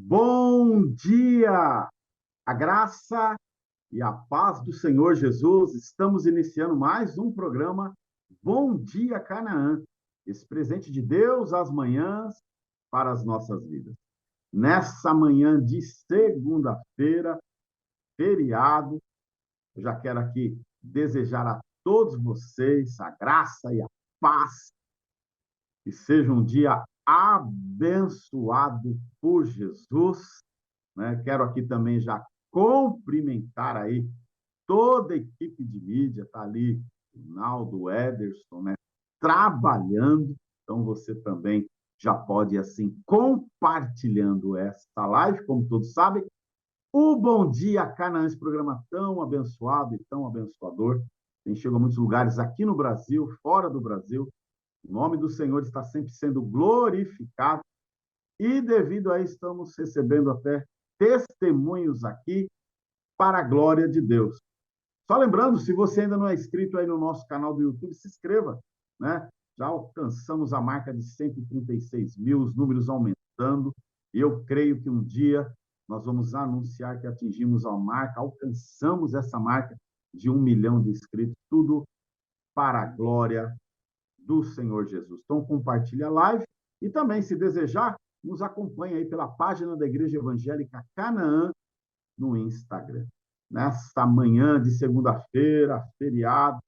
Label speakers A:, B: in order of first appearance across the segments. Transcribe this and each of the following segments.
A: Bom dia! A graça e a paz do Senhor Jesus. Estamos iniciando mais um programa Bom Dia Canaã. Esse presente de Deus às manhãs para as nossas vidas. Nessa manhã de segunda-feira, feriado, eu já quero aqui desejar a todos vocês a graça e a paz, que seja um dia abençoado por Jesus, né? Quero aqui também já cumprimentar aí toda a equipe de mídia, tá ali, o Naldo, o Ederson, né? Trabalhando. Então você também já pode ir assim compartilhando esta live, como todos sabem. O Bom Dia Canaã, esse programa tão abençoado e tão abençoador, tem chegado a muitos lugares aqui no Brasil, fora do Brasil. O nome do Senhor está sempre sendo glorificado e devido a isso estamos recebendo até testemunhos aqui para a glória de Deus. Só lembrando, se você ainda não é inscrito aí no nosso canal do YouTube, se inscreva, né? Já alcançamos a marca de 136 mil, os números aumentando, e eu creio que um dia nós vamos anunciar que atingimos a marca, alcançamos essa marca de 1 milhão de inscritos, tudo para a glória do Senhor Jesus. Então, compartilhe a live e também, se desejar, nos acompanhe aí pela página da Igreja Evangélica Canaã no Instagram. Nesta manhã de segunda-feira, feriado,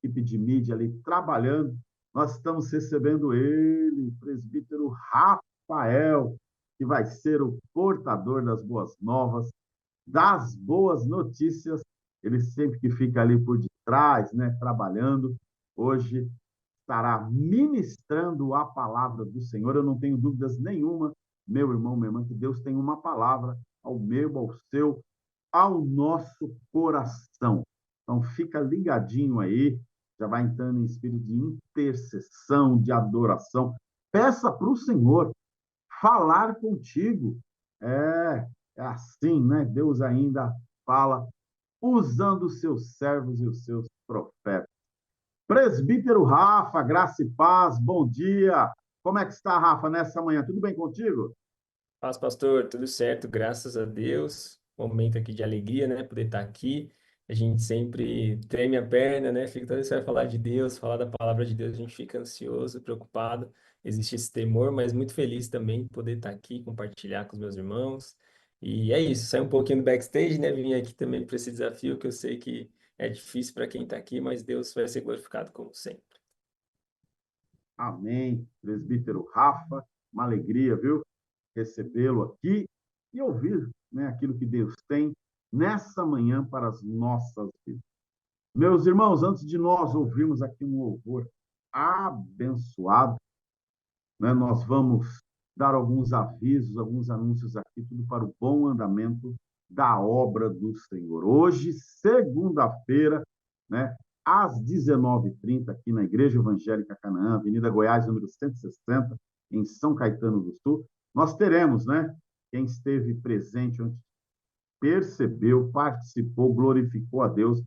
A: equipe de mídia ali trabalhando, nós estamos recebendo ele, o presbítero Rafael, que vai ser o portador das boas novas, das boas notícias. Ele sempre que fica ali por detrás, né, trabalhando. Hoje estará ministrando a palavra do Senhor. Eu não tenho dúvidas nenhuma, meu irmão, minha irmã, que Deus tem uma palavra ao meu, ao seu, ao nosso coração. Então, fica ligadinho aí, já vai entrando em espírito de intercessão, de adoração. Peça para o Senhor falar contigo. É assim, né? Deus ainda fala usando os seus servos e os seus profetas. Presbítero Rafa, graça e paz, bom dia. Como é que está, Rafa, nessa manhã? Tudo bem contigo?
B: Paz, pastor, tudo certo, graças a Deus. Momento aqui de alegria, né? Poder estar aqui. A gente sempre treme a perna, né? Fica toda vez que vai falar de Deus, falar da palavra de Deus, a gente fica ansioso, preocupado. Existe esse temor, mas muito feliz também de poder estar aqui, compartilhar com os meus irmãos. E é isso, sair um pouquinho do backstage, né? Vim aqui também para esse desafio que eu sei que é difícil para quem está aqui, mas Deus vai ser glorificado como sempre.
A: Amém. Presbítero Rafa, uma alegria, viu? Recebê-lo aqui e ouvir, né, aquilo que Deus tem nessa manhã para as nossas vidas. Meus irmãos, antes de nós ouvirmos aqui um louvor abençoado, né, nós vamos dar alguns avisos, alguns anúncios aqui, tudo para o bom andamento da obra do Senhor. Hoje, segunda-feira, né, às 19h30, aqui na Igreja Evangélica Canaã, Avenida Goiás, número 160, em São Caetano do Sul, nós teremos, né, quem esteve presente, onde percebeu, participou, glorificou a Deus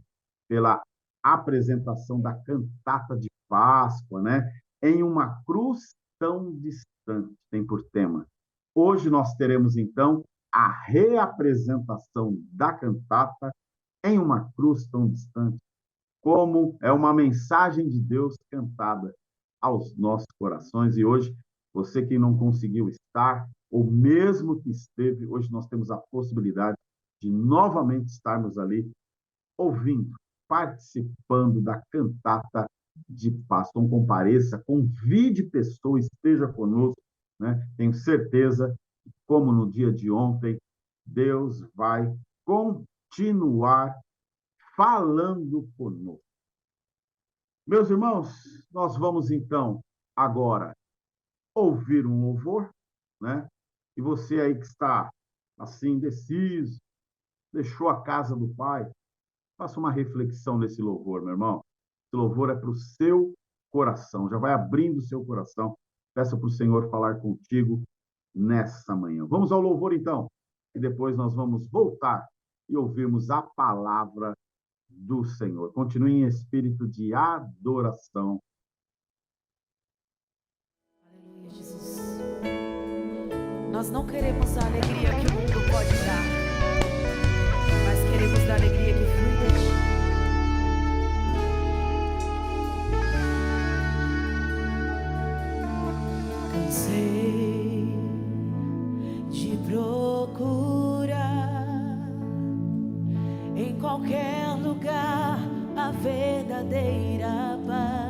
A: pela apresentação da cantata de Páscoa, né? Em uma cruz tão distante, tem por tema. Hoje nós teremos, então, a reapresentação da cantata em uma cruz tão distante, como é uma mensagem de Deus cantada aos nossos corações. E hoje, você que não conseguiu estar, ou mesmo que esteve, hoje nós temos a possibilidade de novamente estarmos ali ouvindo, participando da cantata de paz. Então, compareça, convide pessoas, esteja conosco, né? Tenho certeza que, como no dia de ontem, Deus vai continuar falando conosco. Meus irmãos, nós vamos então agora ouvir um louvor, né? E você aí que está assim indeciso, deixou a casa do Pai, faça uma reflexão nesse louvor, meu irmão. Esse louvor é para o seu coração, já vai abrindo o seu coração. Peça para o Senhor falar contigo nessa manhã. Vamos ao louvor então, e depois nós vamos voltar e ouvirmos a palavra do Senhor. Continue em espírito de adoração.
C: Aleluia, Jesus. Nós não queremos a alegria que o mundo pode dar, mas queremos da alegria que flui de ti. Cansei de procurar em qualquer lugar a verdadeira paz.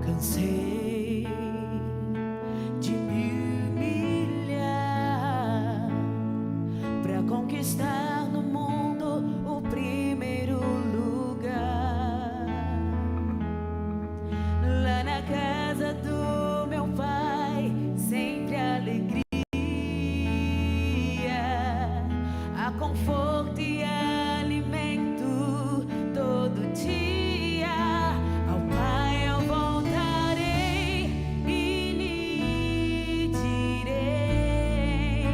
C: Cansei de me humilhar para conquistar no mundo o primeiro lugar. Lá na casa do meu pai, sempre alegria, há conforto e alimento todo dia. Ao Pai eu voltarei e lhe direi: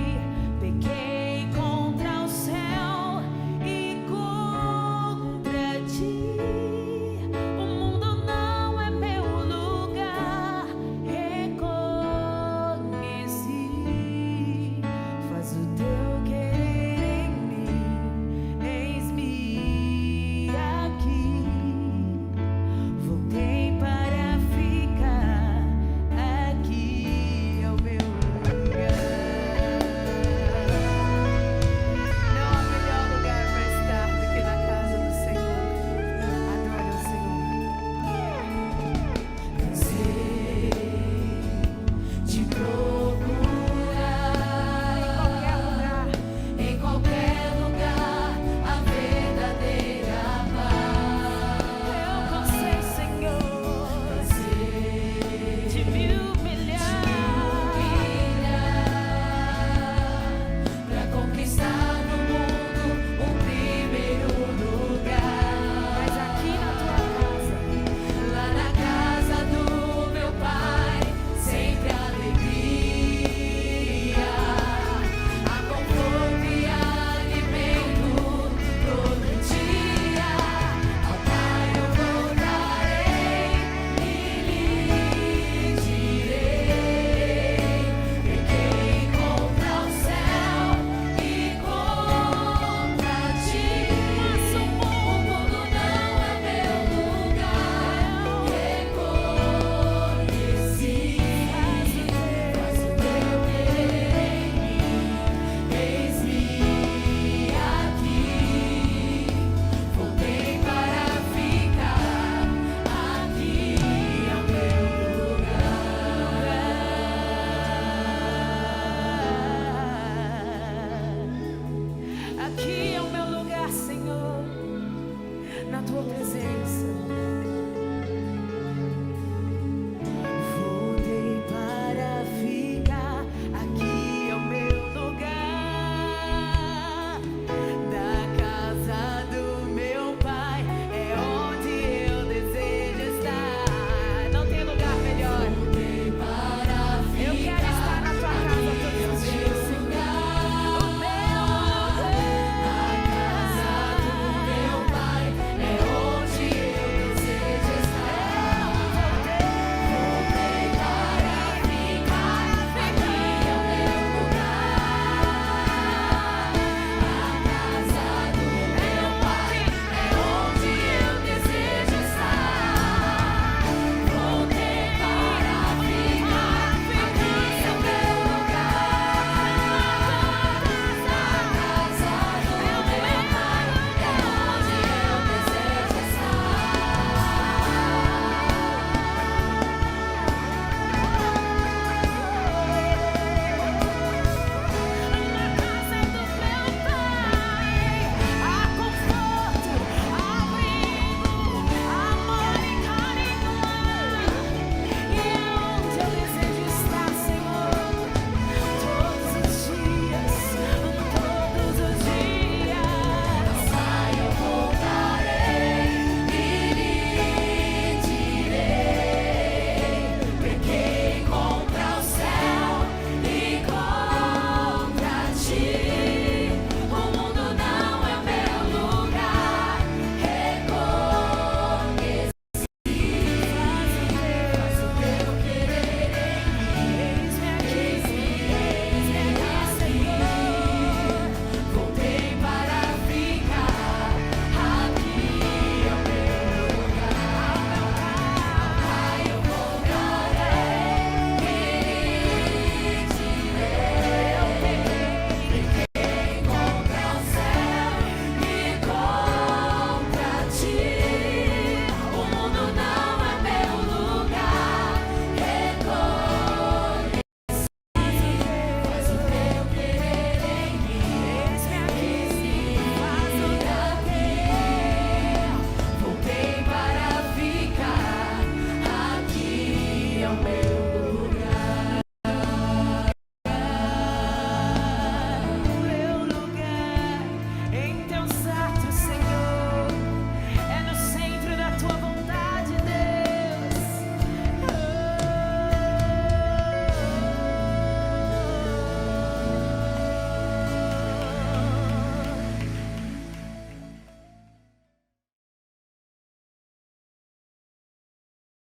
C: pequei contra o céu e contra ti. O mundo não é meu lugar, reconheci. Faz o teu querer em mim, eis-me aqui. Voltei para ficar, aqui é o meu lugar. Não há melhor lugar para estar do que na casa do Senhor. Adore ao Senhor. Cansei de procurar em qualquer lugar a verdadeira paz. Eu cansei, Senhor, de me humilhar para conquistar no mundo o primeiro lugar. Mas aqui na tua casa, lá na casa do meu pai, sempre alegria, há conforto e alimento todo dia. Ao Pai eu voltarei e lhe direi: pequei contra o céu e contra ti. Mas o mundo não é meu lugar, reconheci. Faz o teu querer em mim, eis-me aqui. Voltei para ficar, aqui é o meu lugar. Aqui é o meu lugar, Senhor, na tua presença. Voltei para ficar, aqui é o meu lugar. Da casa do meu pai é onde eu desejo estar. Não tem lugar melhor. Voltei para ficar, eu quero estar na tua casa todos os dias, Senhor. O meu lugar. Da casa do meu pai é onde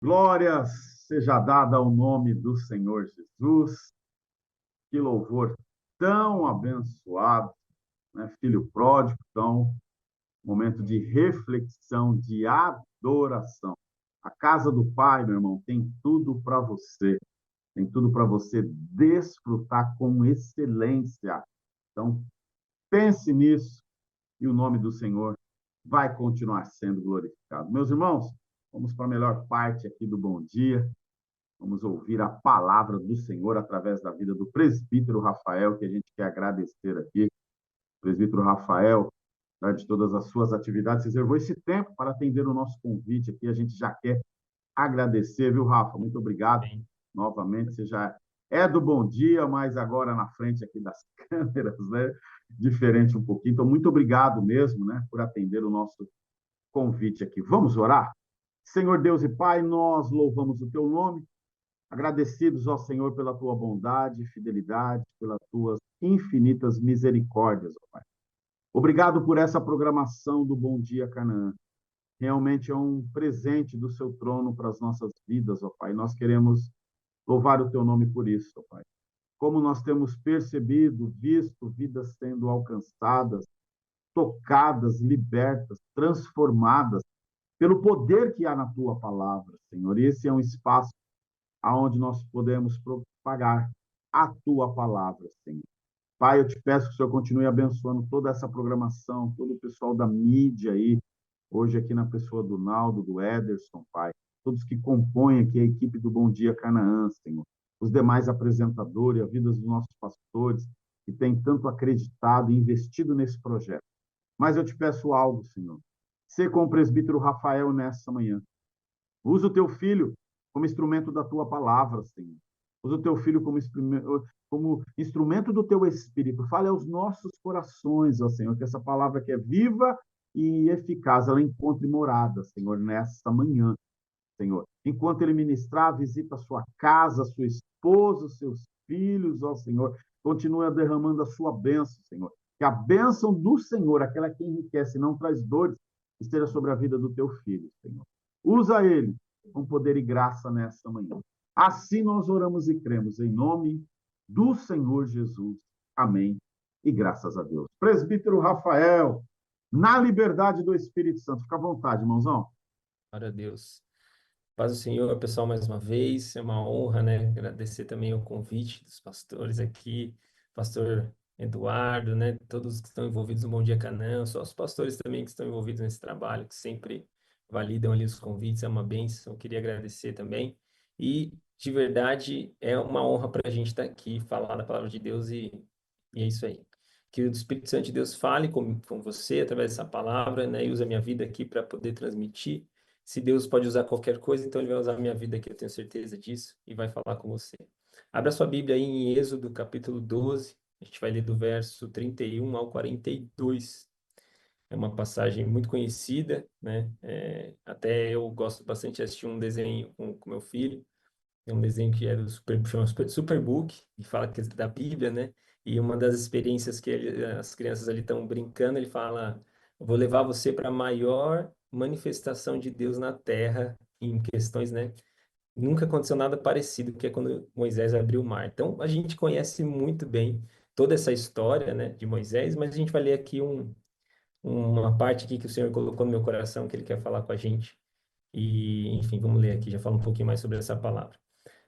A: Glórias seja dada ao nome do Senhor Jesus. Que louvor tão abençoado, né? Filho pródigo, então, momento de reflexão, de adoração. A casa do Pai, meu irmão, tem tudo para você. Tem tudo para você desfrutar com excelência. Então, pense nisso e o nome do Senhor vai continuar sendo glorificado. Meus irmãos, vamos para a melhor parte aqui do Bom Dia. Vamos ouvir a palavra do Senhor através da vida do presbítero Rafael, que a gente quer agradecer aqui. O presbítero Rafael, né, de todas as suas atividades, reservou esse tempo para atender o nosso convite aqui. A gente já quer agradecer, viu, Rafa? Muito obrigado.
B: Bem,
A: Novamente, você já é do Bom Dia, mas agora na frente aqui das câmeras, né? Diferente um pouquinho. Então, muito obrigado mesmo, né, por atender o nosso convite aqui. Vamos orar? Senhor Deus e Pai, nós louvamos o teu nome, agradecidos ao Senhor pela tua bondade e fidelidade, pelas tuas infinitas misericórdias, ó Pai. Obrigado por essa programação do Bom Dia Canaã. Realmente é um presente do seu trono para as nossas vidas, ó Pai. Nós queremos louvar o teu nome por isso, ó Pai. Como nós temos percebido, visto vidas sendo alcançadas, tocadas, libertas, transformadas pelo poder que há na tua palavra, Senhor. Esse é um espaço aonde nós podemos propagar a tua palavra, Senhor. Pai, eu te peço que o Senhor continue abençoando toda essa programação, todo o pessoal da mídia aí, hoje aqui na pessoa do Naldo, do Ederson, Pai, todos que compõem aqui a equipe do Bom Dia Canaã, Senhor, os demais apresentadores, a vida dos nossos pastores, que têm tanto acreditado e investido nesse projeto. Mas eu te peço algo, Senhor. Sê com o presbítero Rafael nessa manhã. Usa o teu filho como instrumento da tua palavra, Senhor. Usa o teu filho como instrumento do teu espírito. Fale aos nossos corações, ó Senhor, que essa palavra que é viva e eficaz, ela encontre morada, Senhor, nessa manhã, Senhor. Enquanto ele ministrar, visita a sua casa, sua esposa, seus filhos, ó Senhor. Continua derramando a sua bênção, Senhor. Que a bênção do Senhor, aquela que enriquece e não traz dores, esteja sobre a vida do teu filho, Senhor. Usa ele com poder e graça nessa manhã. Assim nós oramos e cremos, em nome do Senhor Jesus. Amém. E graças a Deus. Presbítero Rafael, na liberdade do Espírito Santo. Fica à vontade, irmãozão.
B: glória a Deus. Paz do Senhor, pessoal, mais uma vez. É uma honra, né? Agradecer também o convite dos pastores aqui, pastor Eduardo, né? Todos que estão envolvidos no Bom Dia Canaã, só os pastores também que estão envolvidos nesse trabalho, que sempre validam ali os convites, é uma bênção. Eu queria agradecer também. E, de verdade, é uma honra para a gente estar aqui, falar da palavra de Deus e é isso aí. Que o Espírito Santo de Deus fale com você através dessa palavra, né? E use a minha vida aqui para poder transmitir. Se Deus pode usar qualquer coisa, então Ele vai usar a minha vida aqui, eu tenho certeza disso, e vai falar com você. Abra sua Bíblia aí em Êxodo, capítulo 12, a gente vai ler do verso 31 ao 42. É uma passagem muito conhecida, né? Até eu gosto bastante de assistir um desenho com meu filho, é um desenho que é do chama Superbook, e fala que é da Bíblia, né? E uma das experiências que as crianças ali estão brincando, ele fala: "Eu vou levar você para a maior manifestação de Deus na Terra em questões, né? Nunca aconteceu nada parecido, que é quando Moisés abriu o mar." Então, a gente conhece muito bem toda essa história, né, de Moisés, mas a gente vai ler aqui uma parte aqui que o Senhor colocou no meu coração, que Ele quer falar com a gente. E, enfim, vamos ler aqui, já fala um pouquinho mais sobre essa palavra.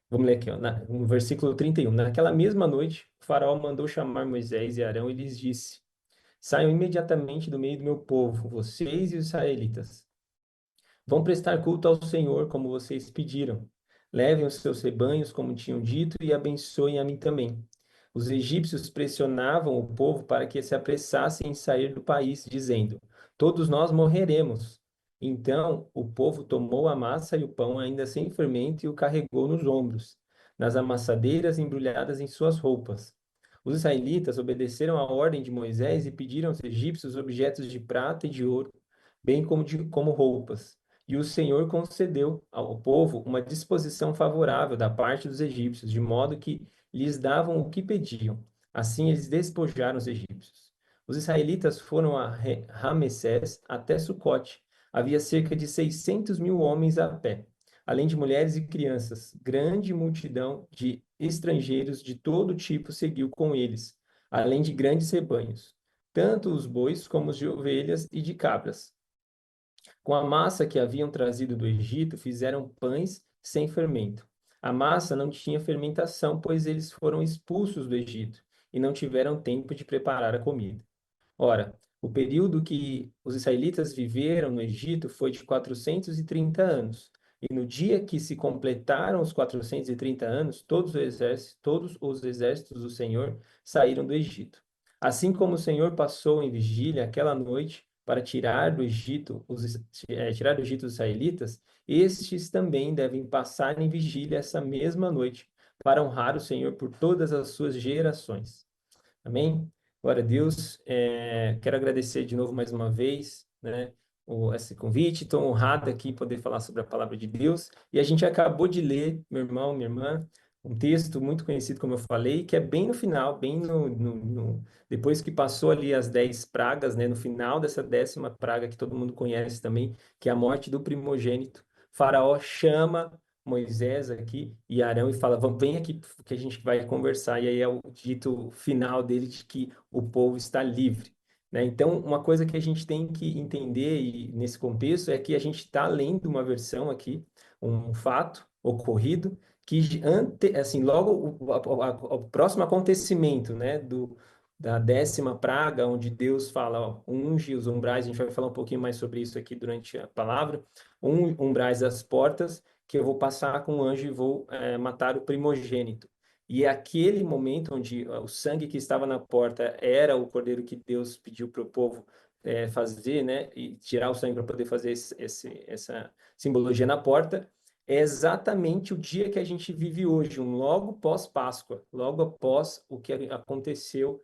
B: Vamos ler aqui, ó, no versículo 31. Naquela mesma noite, o faraó mandou chamar Moisés e Arão e lhes disse: "Saiam imediatamente do meio do meu povo, vocês e os israelitas. Vão prestar culto ao Senhor, como vocês pediram. Levem os seus rebanhos, como tinham dito, e abençoem a mim também." Os egípcios pressionavam o povo para que se apressassem em sair do país, dizendo: "Todos nós morreremos." Então o povo tomou a massa e o pão ainda sem fermento e o carregou nos ombros, nas amassadeiras embrulhadas em suas roupas. Os israelitas obedeceram à ordem de Moisés e pediram aos egípcios objetos de prata e de ouro, bem como roupas. E o Senhor concedeu ao povo uma disposição favorável da parte dos egípcios, de modo que lhes davam o que pediam. Assim eles despojaram os egípcios. Os israelitas foram a Ramessés até Sucote. Havia cerca de 600 mil homens a pé. além de mulheres e crianças. Grande multidão de estrangeiros de todo tipo seguiu com eles, além de grandes rebanhos, tanto os bois como os de ovelhas e de cabras. Com a massa que haviam trazido do Egito, fizeram pães sem fermento. A massa não tinha fermentação, pois eles foram expulsos do Egito e não tiveram tempo de preparar a comida. Ora, o período que os israelitas viveram no Egito foi de 430 anos. E no dia que se completaram os 430 anos, todos os exércitos do Senhor saíram do Egito. Assim como o Senhor passou em vigília aquela noite para tirar do Egito os israelitas, estes também devem passar em vigília essa mesma noite para honrar o Senhor por todas as suas gerações. Amém? Glória a Deus. Quero agradecer de novo mais uma vez, né, esse convite. Estou honrado aqui poder falar sobre a palavra de Deus. E a gente acabou de ler, meu irmão, minha irmã, um texto muito conhecido, como eu falei, que é bem no final, depois que passou ali as 10 pragas, né, no final dessa 10ª praga que todo mundo conhece também, que é a morte do primogênito. Faraó chama Moisés aqui e Arão e fala, vem aqui que a gente vai conversar. E aí é o dito final dele de que o povo está livre, né? Então, uma coisa que a gente tem que entender nesse contexto é que a gente está lendo uma versão aqui, um fato ocorrido, que assim, logo o próximo acontecimento, né, da 10ª praga, onde Deus fala, ó, unge os umbrais, a gente vai falar um pouquinho mais sobre isso aqui durante a palavra, umbrais das portas, que eu vou passar com o anjo e vou matar o primogênito. E é aquele momento onde o sangue que estava na porta era o cordeiro que Deus pediu para o povo fazer, né? E tirar o sangue para poder fazer essa simbologia na porta. É exatamente o dia que a gente vive hoje, um logo pós-Páscoa, logo após o que aconteceu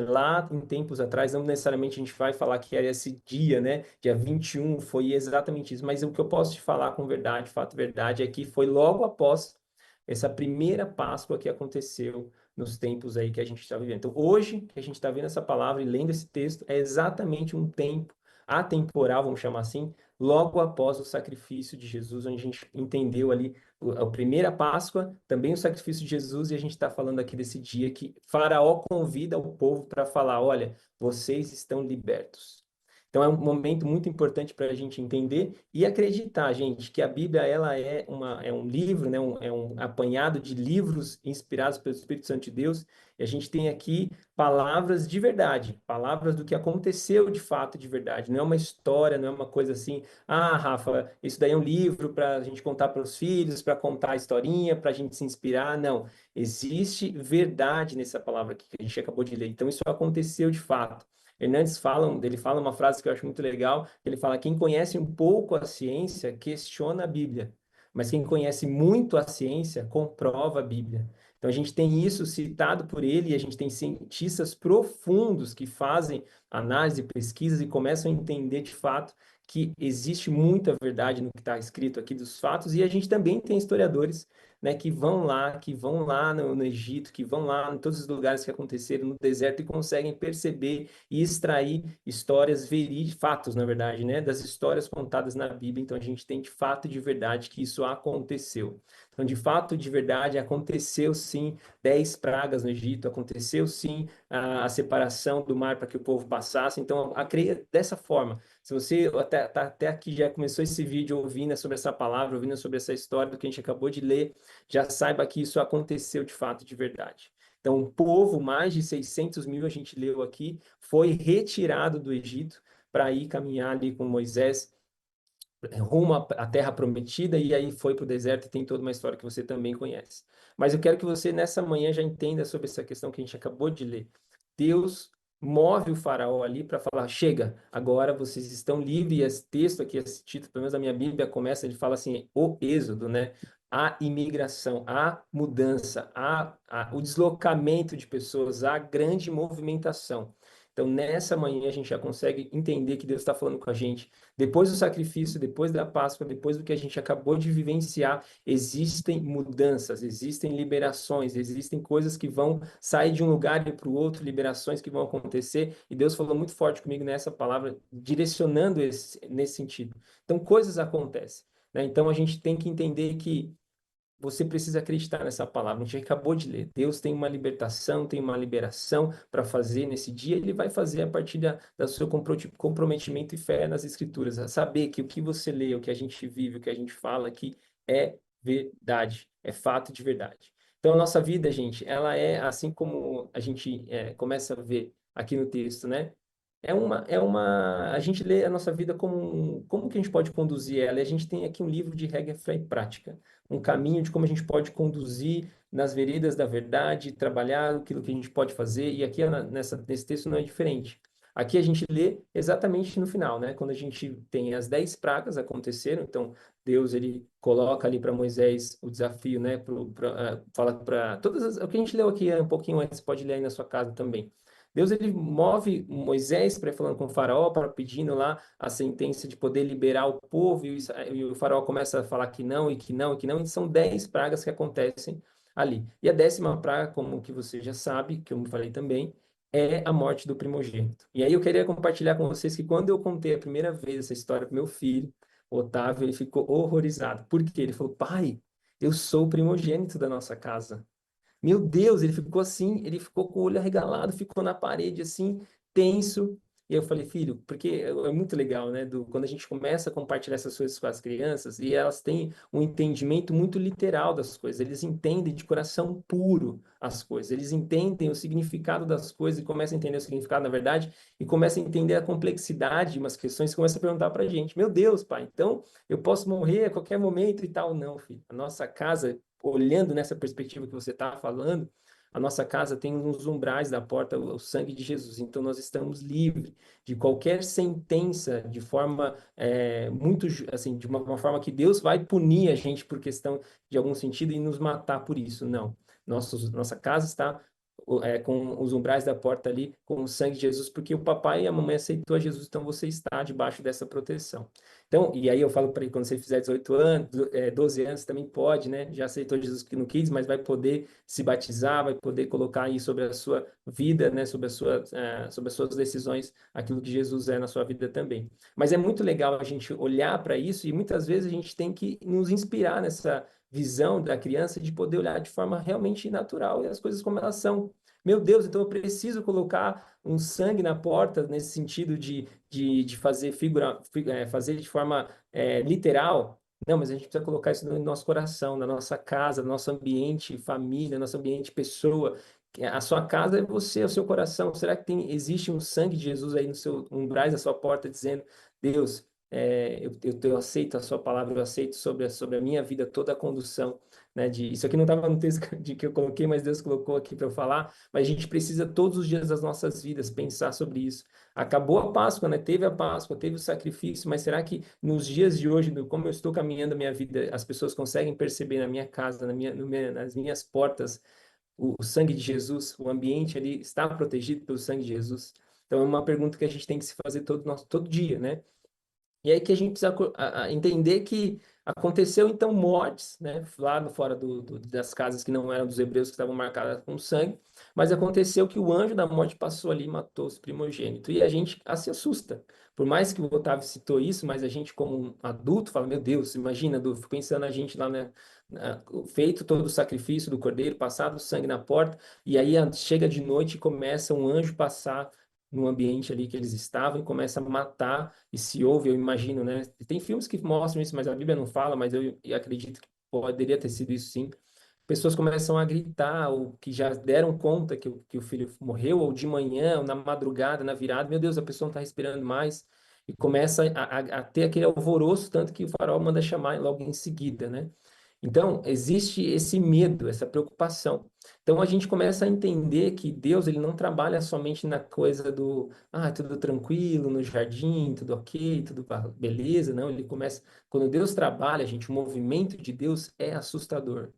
B: lá em tempos atrás. Não necessariamente a gente vai falar que era esse dia, né? Dia 21, foi exatamente isso. Mas o que eu posso te falar com verdade, fato verdade, é que foi logo após essa primeira Páscoa que aconteceu nos tempos aí que a gente está vivendo. Então, hoje, que a gente está vendo essa palavra e lendo esse texto, é exatamente um tempo atemporal, vamos chamar assim, logo após o sacrifício de Jesus, onde a gente entendeu ali a primeira Páscoa, também o sacrifício de Jesus, e a gente está falando aqui desse dia que Faraó convida o povo para falar, olha, vocês estão libertos. Então é um momento muito importante para a gente entender e acreditar, gente, que a Bíblia ela é um livro, né, é um apanhado de livros inspirados pelo Espírito Santo de Deus, e a gente tem aqui palavras de verdade, palavras do que aconteceu de fato de verdade. Não é uma história, não é uma coisa assim, ah, Rafa, isso daí é um livro para a gente contar para os filhos, para contar a historinha, para a gente se inspirar. Não, existe verdade nessa palavra aqui que a gente acabou de ler. Então isso aconteceu de fato. Hernandes ele fala uma frase que eu acho muito legal, ele fala, quem conhece um pouco a ciência, questiona a Bíblia, mas quem conhece muito a ciência, comprova a Bíblia. Então a gente tem isso citado por ele, e a gente tem cientistas profundos que fazem análise, pesquisas e começam a entender de fato que existe muita verdade no que está escrito aqui dos fatos, e a gente também tem historiadores, né, que vão lá no Egito, que vão lá em todos os lugares que aconteceram no deserto e conseguem perceber e extrair histórias verídicas, fatos, na verdade, né, das histórias contadas na Bíblia. Então a gente tem de fato de verdade que isso aconteceu. Então, de fato, de verdade, aconteceu sim 10 pragas no Egito, aconteceu sim a separação do mar para que o povo passasse. Então, creia dessa forma. Se você até aqui já começou esse vídeo ouvindo sobre essa palavra, ouvindo sobre essa história do que a gente acabou de ler, já saiba que isso aconteceu de fato, de verdade. Então, o povo, mais de 600 mil, a gente leu aqui, foi retirado do Egito para ir caminhar ali com Moisés rumo à terra prometida, e aí foi para o deserto, e tem toda uma história que você também conhece. Mas eu quero que você nessa manhã já entenda sobre essa questão que a gente acabou de ler. Deus move o faraó ali para falar, chega, agora vocês estão livres, e esse texto aqui, esse título, pelo menos a minha Bíblia começa, ele fala assim, o êxodo, né? A imigração, a mudança, o deslocamento de pessoas, a grande movimentação. Então, nessa manhã, a gente já consegue entender que Deus está falando com a gente. Depois do sacrifício, depois da Páscoa, depois do que a gente acabou de vivenciar, existem mudanças, existem liberações, existem coisas que vão sair de um lugar e para o outro, liberações que vão acontecer. E Deus falou muito forte comigo nessa palavra, direcionando nesse sentido. Então, coisas acontecem. né? Então a gente tem que entender que você precisa acreditar nessa palavra. A gente acabou de ler. Deus tem uma libertação, tem uma liberação para fazer nesse dia. Ele vai fazer a partir da seu comprometimento e fé nas Escrituras. A saber que o que você lê, o que a gente vive, o que a gente fala aqui é verdade, é fato de verdade. Então, a nossa vida, gente, ela é assim como a gente começa a ver aqui no texto, né? A gente lê a nossa vida como que a gente pode conduzir ela? E a gente tem aqui um livro de regra, fé e prática, um caminho de como a gente pode conduzir nas veredas da verdade, trabalhar aquilo que a gente pode fazer, e aqui nesse texto não é diferente. Aqui a gente lê exatamente no final, né? Quando a gente tem as 10 pragas aconteceram, então Deus ele coloca ali para Moisés o desafio, né? Fala para o que a gente leu aqui um pouquinho antes, pode ler aí na sua casa também. Deus ele move Moisés para falando com o faraó, para pedindo lá a sentença de poder liberar o povo, e o faraó começa a falar que não, e que não, e que não, e são 10 pragas que acontecem ali. E a 10ª praga, como que você já sabe, que eu me falei também, é a morte do primogênito. E aí eu queria compartilhar com vocês que quando eu contei a primeira vez essa história para meu filho, o Otávio, ele ficou horrorizado. Por quê? Ele falou, pai, eu sou o primogênito da nossa casa. Meu Deus, ele ficou assim, ele ficou com o olho arregalado, ficou na parede assim, tenso. E eu falei, filho, porque é muito legal, né? Quando a gente começa a compartilhar essas coisas com as crianças e elas têm um entendimento muito literal das coisas, eles entendem de coração puro as coisas, eles entendem o significado das coisas e começam a entender o significado, na verdade, e começam a entender a complexidade de umas questões e começam a perguntar pra gente: meu Deus, pai, então eu posso morrer a qualquer momento e tal? Não, filho. A nossa casa, olhando nessa perspectiva que você está falando, a nossa casa tem nos umbrais da porta o sangue de Jesus. Então nós estamos livres de qualquer sentença de forma muito assim, de uma forma que Deus vai punir a gente por questão de algum sentido e nos matar por isso. Não. Nossa casa está com os umbrais da porta ali, com o sangue de Jesus, porque o papai e a mamãe aceitou a Jesus, então você está debaixo dessa proteção. Então, e aí eu falo para ele, quando você fizer 18 anos, 12 anos, também pode, né? Já aceitou Jesus que não quis, mas vai poder se batizar, vai poder colocar aí sobre a sua vida, né? Sobre as suas decisões, aquilo que Jesus é na sua vida também. Mas é muito legal a gente olhar para isso e muitas vezes a gente tem que nos inspirar nessa visão da criança de poder olhar de forma realmente natural e as coisas como elas são. Meu Deus, então eu preciso colocar um sangue na porta nesse sentido de fazer fazer de forma literal. Não, mas a gente precisa colocar isso no nosso coração, na nossa casa, no nosso ambiente, família, nosso ambiente, pessoa. A sua casa é você, é o seu coração. Será que existe um sangue de Jesus aí no seu umbrais da sua porta dizendo: Deus, eu aceito a sua palavra, eu aceito sobre a minha vida toda a condução, né? Isso aqui não estava no texto que eu coloquei, mas Deus colocou aqui para eu falar. Mas a gente precisa todos os dias das nossas vidas pensar sobre isso. Acabou a Páscoa, né? Teve a Páscoa, teve o sacrifício, mas será que nos dias de hoje, como eu estou caminhando a minha vida, as pessoas conseguem perceber na minha casa, nas minhas portas, o sangue de Jesus, o ambiente ali está protegido pelo sangue de Jesus? Então é uma pergunta que a gente tem que se fazer todo dia, né? E aí que a gente precisa entender que aconteceu então mortes, né, lá fora das casas que não eram dos hebreus, que estavam marcadas com sangue, mas aconteceu que o anjo da morte passou ali e matou os primogênitos. E a gente se assusta. Por mais que o Otávio citou isso, mas a gente como um adulto fala: meu Deus, imagina, fico pensando a gente lá, né, feito todo o sacrifício do cordeiro, passado o sangue na porta, e aí chega de noite e começa um anjo passar no ambiente ali que eles estavam e começa a matar, e se ouve, eu imagino, né? Tem filmes que mostram isso, mas a Bíblia não fala, mas eu acredito que poderia ter sido isso sim. Pessoas começam a gritar, ou que já deram conta que o filho morreu, ou de manhã, ou na madrugada, na virada, meu Deus, a pessoa não está respirando mais, e começa a ter aquele alvoroço, tanto que o faraó manda chamar logo em seguida, né? Então, existe esse medo, essa preocupação. Então, a gente começa a entender que Deus ele não trabalha somente na coisa tudo tranquilo, no jardim, tudo ok, tudo beleza, não. Ele começa, quando Deus trabalha, gente, o movimento de Deus é assustador.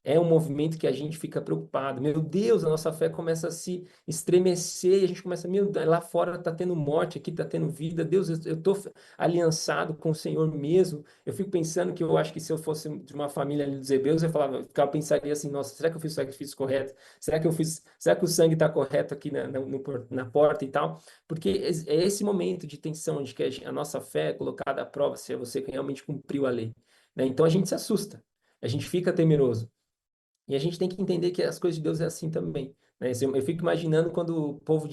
B: é um movimento que a gente fica preocupado. Meu Deus, a nossa fé começa a se estremecer, e a gente começa, meu, lá fora está tendo morte, aqui está tendo vida. Deus, eu estou aliançado com o Senhor mesmo. Eu fico pensando que eu acho que se eu fosse de uma família ali dos hebreus, eu pensaria assim, nossa, será que eu fiz o sacrifício correto? Será que o sangue está correto aqui na porta e tal? Porque é esse momento de tensão, de que a nossa fé é colocada à prova, se você realmente cumpriu a lei, né? Então a gente se assusta, a gente fica temeroso. E a gente tem que entender que as coisas de Deus é assim também, né? Eu fico imaginando quando o povo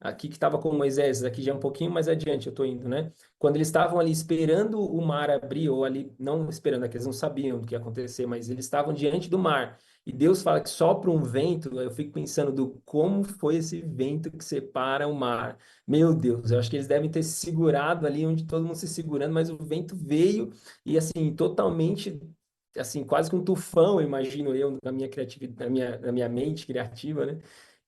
B: aqui que estava com Moisés, aqui já é um pouquinho mais adiante eu estou indo, né? Quando eles estavam ali esperando o mar abrir, ou ali, não esperando, é que eles não sabiam o que ia acontecer, mas eles estavam diante do mar. E Deus fala que sopra um vento, eu fico pensando do como foi esse vento que separa o mar. Meu Deus, eu acho que eles devem ter se segurado ali onde todo mundo se segurando, mas o vento veio e assim, totalmente assim, quase que um tufão, imagino eu, na minha criatividade, na minha mente criativa, né?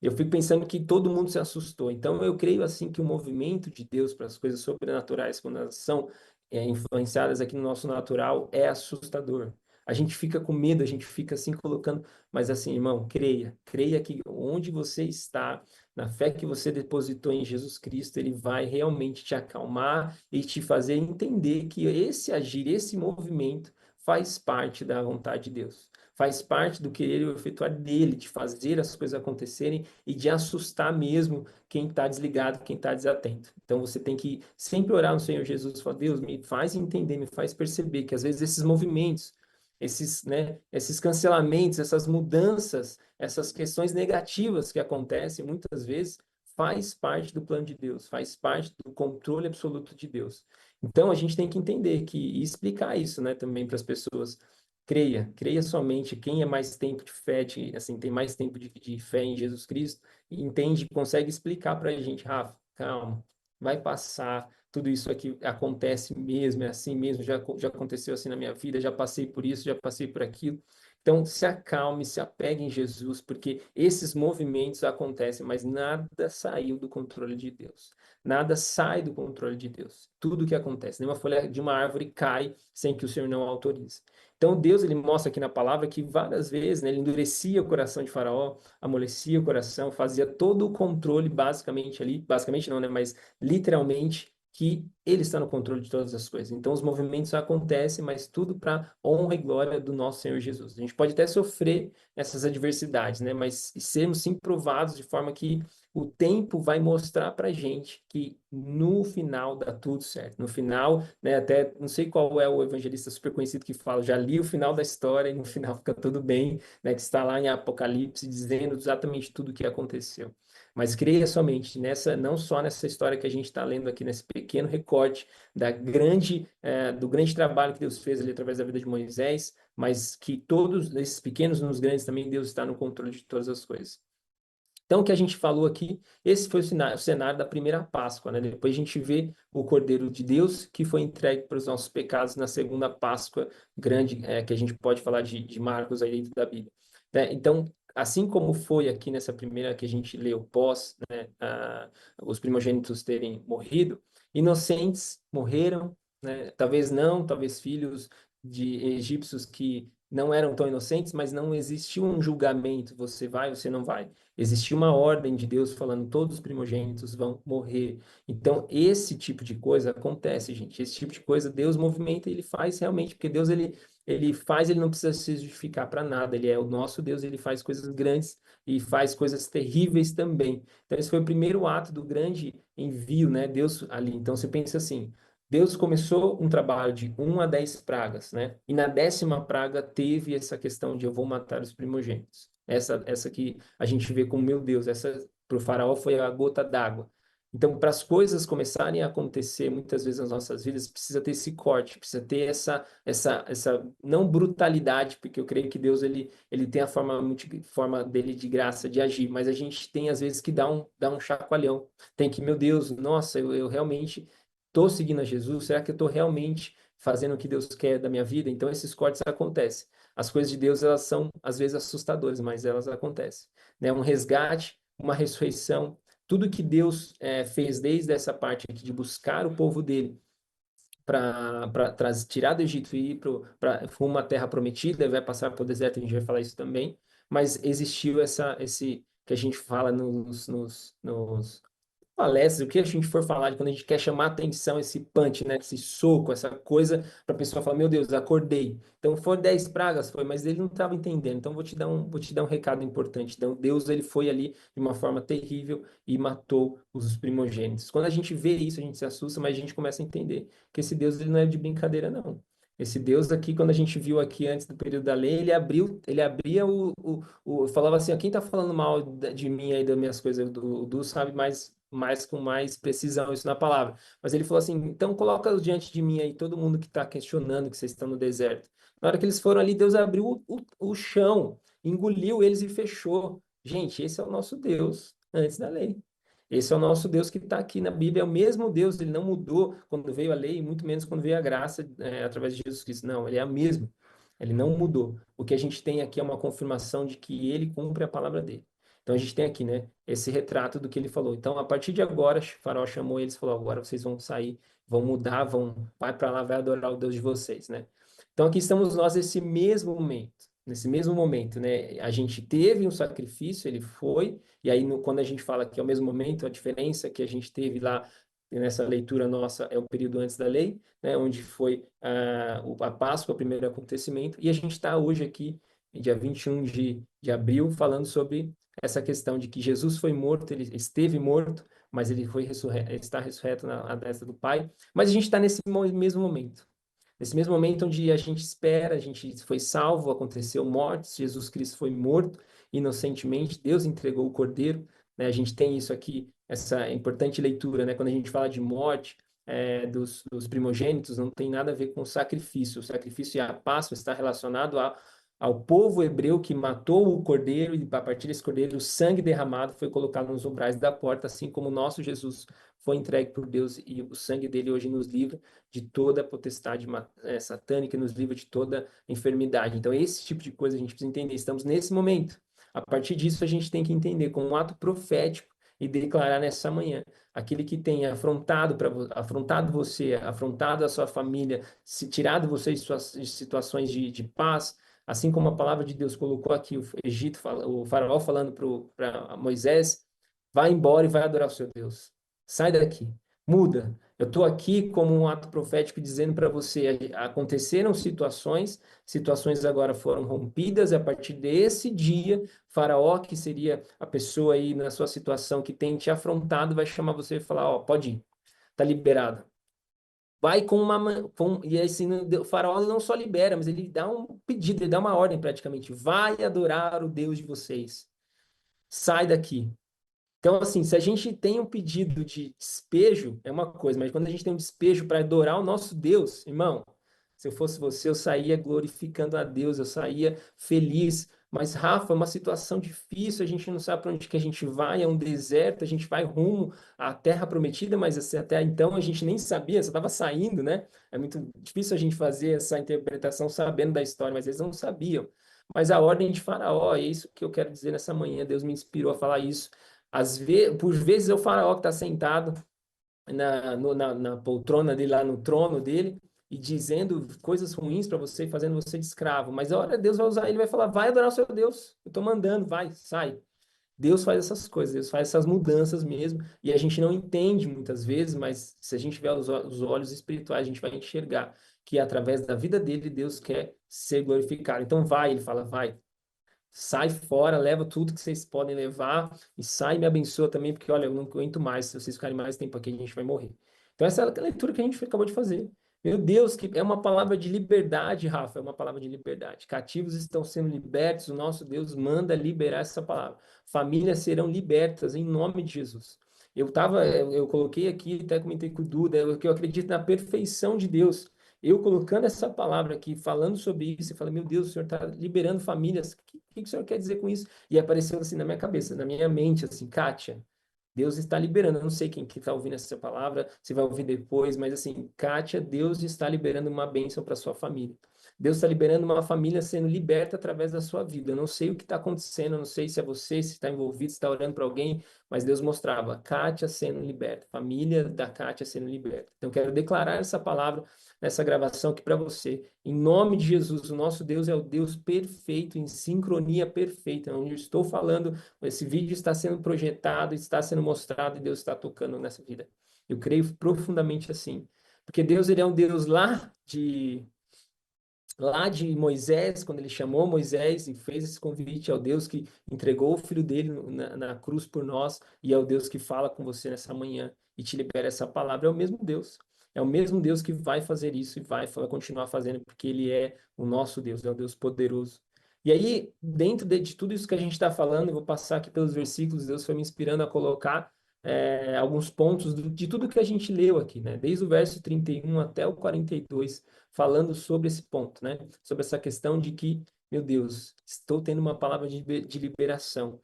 B: Eu fico pensando que todo mundo se assustou. Então, eu creio, assim, que o movimento de Deus para as coisas sobrenaturais, quando elas são influenciadas aqui no nosso natural, é assustador. A gente fica com medo, a gente fica assim colocando, mas assim, irmão, creia que onde você está, na fé que você depositou em Jesus Cristo, ele vai realmente te acalmar e te fazer entender que esse agir, esse movimento faz parte da vontade de Deus. Faz parte do querer e o efetuar dele, de fazer as coisas acontecerem e de assustar mesmo quem está desligado, quem está desatento. Então você tem que sempre orar no Senhor Jesus e falar, Deus, me faz entender, me faz perceber que às vezes esses movimentos, esses cancelamentos, essas mudanças, essas questões negativas que acontecem muitas vezes, faz parte do plano de Deus, faz parte do controle absoluto de Deus. Então a gente tem que entender e explicar isso, né, também para as pessoas. Creia somente. Quem é mais tempo de fé, assim, tem mais tempo de fé em Jesus Cristo, e entende, consegue explicar para a gente, Rafa, calma, vai passar, tudo isso aqui acontece mesmo, é assim mesmo, já aconteceu assim na minha vida, já passei por isso, já passei por aquilo. Então, se acalme, se apegue em Jesus, porque esses movimentos acontecem, mas nada saiu do controle de Deus. Nada sai do controle de Deus. Tudo que acontece, nenhuma folha de uma árvore cai sem que o Senhor não autorize. Então, Deus, ele mostra aqui na palavra que várias vezes, né, ele endurecia o coração de Faraó, amolecia o coração, fazia todo o controle basicamente ali, basicamente não, né, mas literalmente, que ele está no controle de todas as coisas. Então, os movimentos acontecem, mas tudo para honra e glória do nosso Senhor Jesus. A gente pode até sofrer essas adversidades, né, mas sermos sim provados de forma que o tempo vai mostrar para gente que no final dá tudo certo. No final, né, até não sei qual é o evangelista super conhecido que fala, já li o final da história e no final fica tudo bem, né, que está lá em Apocalipse dizendo exatamente tudo o que aconteceu. Mas creia somente nessa, não só nessa história que a gente está lendo aqui nesse pequeno recorte do grande trabalho que Deus fez ali através da vida de Moisés, mas que todos esses pequenos nos grandes também Deus está no controle de todas as coisas. Então, o que a gente falou aqui, esse foi o cenário da primeira Páscoa, né? Depois a gente vê o Cordeiro de Deus, que foi entregue para os nossos pecados na segunda Páscoa grande, que a gente pode falar de Marcos aí dentro da Bíblia, né? Então, assim como foi aqui nessa primeira que a gente leu pós, né, os primogênitos terem morrido, inocentes morreram, né? Talvez não, talvez filhos de egípcios que não eram tão inocentes, mas não existiu um julgamento, você vai, você não vai. Existia uma ordem de Deus falando todos os primogênitos vão morrer. Então, esse tipo de coisa acontece, gente. Esse tipo de coisa Deus movimenta e ele faz realmente, porque Deus ele faz, ele não precisa se justificar para nada. Ele é o nosso Deus, ele faz coisas grandes e faz coisas terríveis também. Então, esse foi o primeiro ato do grande envio, né? Deus ali. Então, você pensa assim, Deus começou um trabalho de 1 a 10 pragas, né? E na 10ª praga teve essa questão de eu vou matar os primogênitos. Essa que a gente vê como, meu Deus, essa para o faraó foi a gota d'água. Então, para as coisas começarem a acontecer muitas vezes nas nossas vidas, precisa ter esse corte, precisa ter essa não brutalidade, porque eu creio que Deus ele tem a forma dele de graça de agir, mas a gente tem às vezes que dar um chacoalhão. Tem que, meu Deus, nossa, eu realmente estou seguindo a Jesus? Será que eu estou realmente fazendo o que Deus quer da minha vida? Então, esses cortes acontecem. As coisas de Deus, elas são, às vezes, assustadoras, mas elas acontecem. Né? Um resgate, uma ressurreição, tudo que Deus fez desde essa parte aqui de buscar o povo dele para tirar do Egito e ir para uma terra prometida, vai passar pelo deserto, a gente vai falar isso também, mas existiu esse que a gente fala nos palestras, o que a gente for falar, de quando a gente quer chamar atenção, esse punch, né? Esse soco, essa coisa, para a pessoa falar, meu Deus, acordei. Então, foram 10 pragas, foi, mas ele não estava entendendo. Então, vou te dar um recado importante. Então, Deus, ele foi ali de uma forma terrível e matou os primogênitos. Quando a gente vê isso, a gente se assusta, mas a gente começa a entender que esse Deus, ele não é de brincadeira, não. Esse Deus aqui, quando a gente viu aqui antes do período da lei, ele abria falava assim, ó, quem está falando mal de mim aí, das minhas coisas, do sabe mais com mais precisão isso na palavra. Mas ele falou assim, então coloca diante de mim aí todo mundo que está questionando que vocês estão no deserto. Na hora que eles foram ali, Deus abriu o chão, engoliu eles e fechou. Gente, esse é o nosso Deus antes da lei. Esse é o nosso Deus que está aqui na Bíblia, é o mesmo Deus, ele não mudou quando veio a lei, muito menos quando veio a graça através de Jesus Cristo. Não, ele é o mesmo, ele não mudou. O que a gente tem aqui é uma confirmação de que ele cumpre a palavra dele. Então a gente tem aqui, né, esse retrato do que ele falou. Então, a partir de agora, o Faraó chamou eles e falou: agora vocês vão sair, vão mudar, vai para lá, vai adorar o Deus de vocês, né? Então, aqui estamos nós nesse mesmo momento, né? A gente teve um sacrifício, ele foi. E aí, quando a gente fala que é o mesmo momento, a diferença que a gente teve lá nessa leitura nossa é o período antes da lei, né, onde foi a Páscoa, o primeiro acontecimento, e a gente está hoje aqui, dia 21 de abril, falando sobre essa questão de que Jesus foi morto, ele esteve morto, mas ele está ressurreto à destra do Pai, mas a gente está nesse mesmo momento. Nesse mesmo momento onde a gente espera, a gente foi salvo, aconteceu morte, Jesus Cristo foi morto inocentemente, Deus entregou o Cordeiro, né? A gente tem isso aqui, essa importante leitura, né? Quando a gente fala de morte dos primogênitos, não tem nada a ver com o sacrifício e a Páscoa está relacionado ao povo hebreu que matou o Cordeiro, e a partir desse Cordeiro, o sangue derramado foi colocado nos umbrais da porta, assim como o nosso Jesus foi entregue por Deus, e o sangue dele hoje nos livra de toda a potestade satânica, nos livra de toda enfermidade. Então, esse tipo de coisa a gente precisa entender. Estamos nesse momento. A partir disso, a gente tem que entender como um ato profético e declarar nessa manhã: aquele que tem afrontado você, afrontado a sua família, se tirado você de suas situações de paz, assim como a palavra de Deus colocou aqui, o faraó falando para Moisés: vai embora e vai adorar o seu Deus. Sai daqui, muda. Eu estou aqui como um ato profético dizendo para você: aconteceram situações agora foram rompidas, e a partir desse dia, Faraó, que seria a pessoa aí na sua situação que tem te afrontado, vai chamar você e falar: ó, pode ir, tá liberado. Vai e assim, o Faraó não só libera, mas ele dá um pedido, ele dá uma ordem praticamente: vai adorar o Deus de vocês. Sai daqui. Então, assim, se a gente tem um pedido de despejo, é uma coisa, mas quando a gente tem um despejo para adorar o nosso Deus, irmão, se eu fosse você, eu saía glorificando a Deus, eu saía feliz. Mas, Rafa, é uma situação difícil, a gente não sabe para onde que a gente vai, é um deserto, a gente vai rumo à terra prometida, mas assim, até então a gente nem sabia, só estava saindo, né? É muito difícil a gente fazer essa interpretação sabendo da história, mas eles não sabiam. Mas a ordem de Faraó, é isso que eu quero dizer nessa manhã, Deus me inspirou a falar isso. Por vezes é o faraó que está sentado na poltrona dele, lá no trono dele, e dizendo coisas ruins para você, fazendo você de escravo. Mas a hora Deus vai usar ele, vai falar: vai adorar o seu Deus. Eu estou mandando, vai, sai. Deus faz essas coisas, Deus faz essas mudanças mesmo, e a gente não entende muitas vezes, mas se a gente tiver os olhos espirituais, a gente vai enxergar que através da vida dele, Deus quer ser glorificado. Então vai, ele fala: vai. Sai fora, leva tudo que vocês podem levar e sai e me abençoa também, porque olha, eu não aguento mais. Se vocês ficarem mais tempo aqui, a gente vai morrer. Então, essa é a leitura que a gente acabou de fazer. Meu Deus, que é uma palavra de liberdade, Rafa, é uma palavra de liberdade. Cativos estão sendo libertos, o nosso Deus manda liberar essa palavra. Famílias serão libertas em nome de Jesus. Eu coloquei aqui, até comentei com o Duda, que eu acredito na perfeição de Deus. Eu colocando essa palavra aqui, falando sobre isso, e falei: meu Deus, o Senhor está liberando famílias. O que o Senhor quer dizer com isso? E apareceu assim na minha cabeça, na minha mente, assim: Kátia, Deus está liberando. Eu não sei quem que está ouvindo essa palavra, se vai ouvir depois, mas assim, Kátia, Deus está liberando uma bênção para sua família. Deus está liberando uma família sendo liberta através da sua vida. Eu não sei o que está acontecendo, eu não sei se é você, se está envolvido, se está orando para alguém, mas Deus mostrava Kátia sendo liberta, família da Kátia sendo liberta. Então, quero declarar essa palavra nessa gravação aqui para você. Em nome de Jesus, o nosso Deus é o Deus perfeito, em sincronia perfeita. Onde eu estou falando, esse vídeo está sendo projetado, está sendo mostrado e Deus está tocando nessa vida. Eu creio profundamente assim. Porque Deus, ele é um Deus lá de Moisés, quando ele chamou Moisés e fez esse convite ao Deus que entregou o filho dele na cruz por nós, e é o Deus que fala com você nessa manhã e te libera essa palavra, é o mesmo Deus. É o mesmo Deus que vai fazer isso e vai continuar fazendo, porque ele é o nosso Deus, é o Deus poderoso. E aí, dentro de tudo isso que a gente está falando, eu vou passar aqui pelos versículos, Deus foi me inspirando a colocar alguns pontos de tudo que a gente leu aqui, né? Desde o verso 31 até o 42, falando sobre esse ponto, né? Sobre essa questão de que, meu Deus, estou tendo uma palavra de liberação.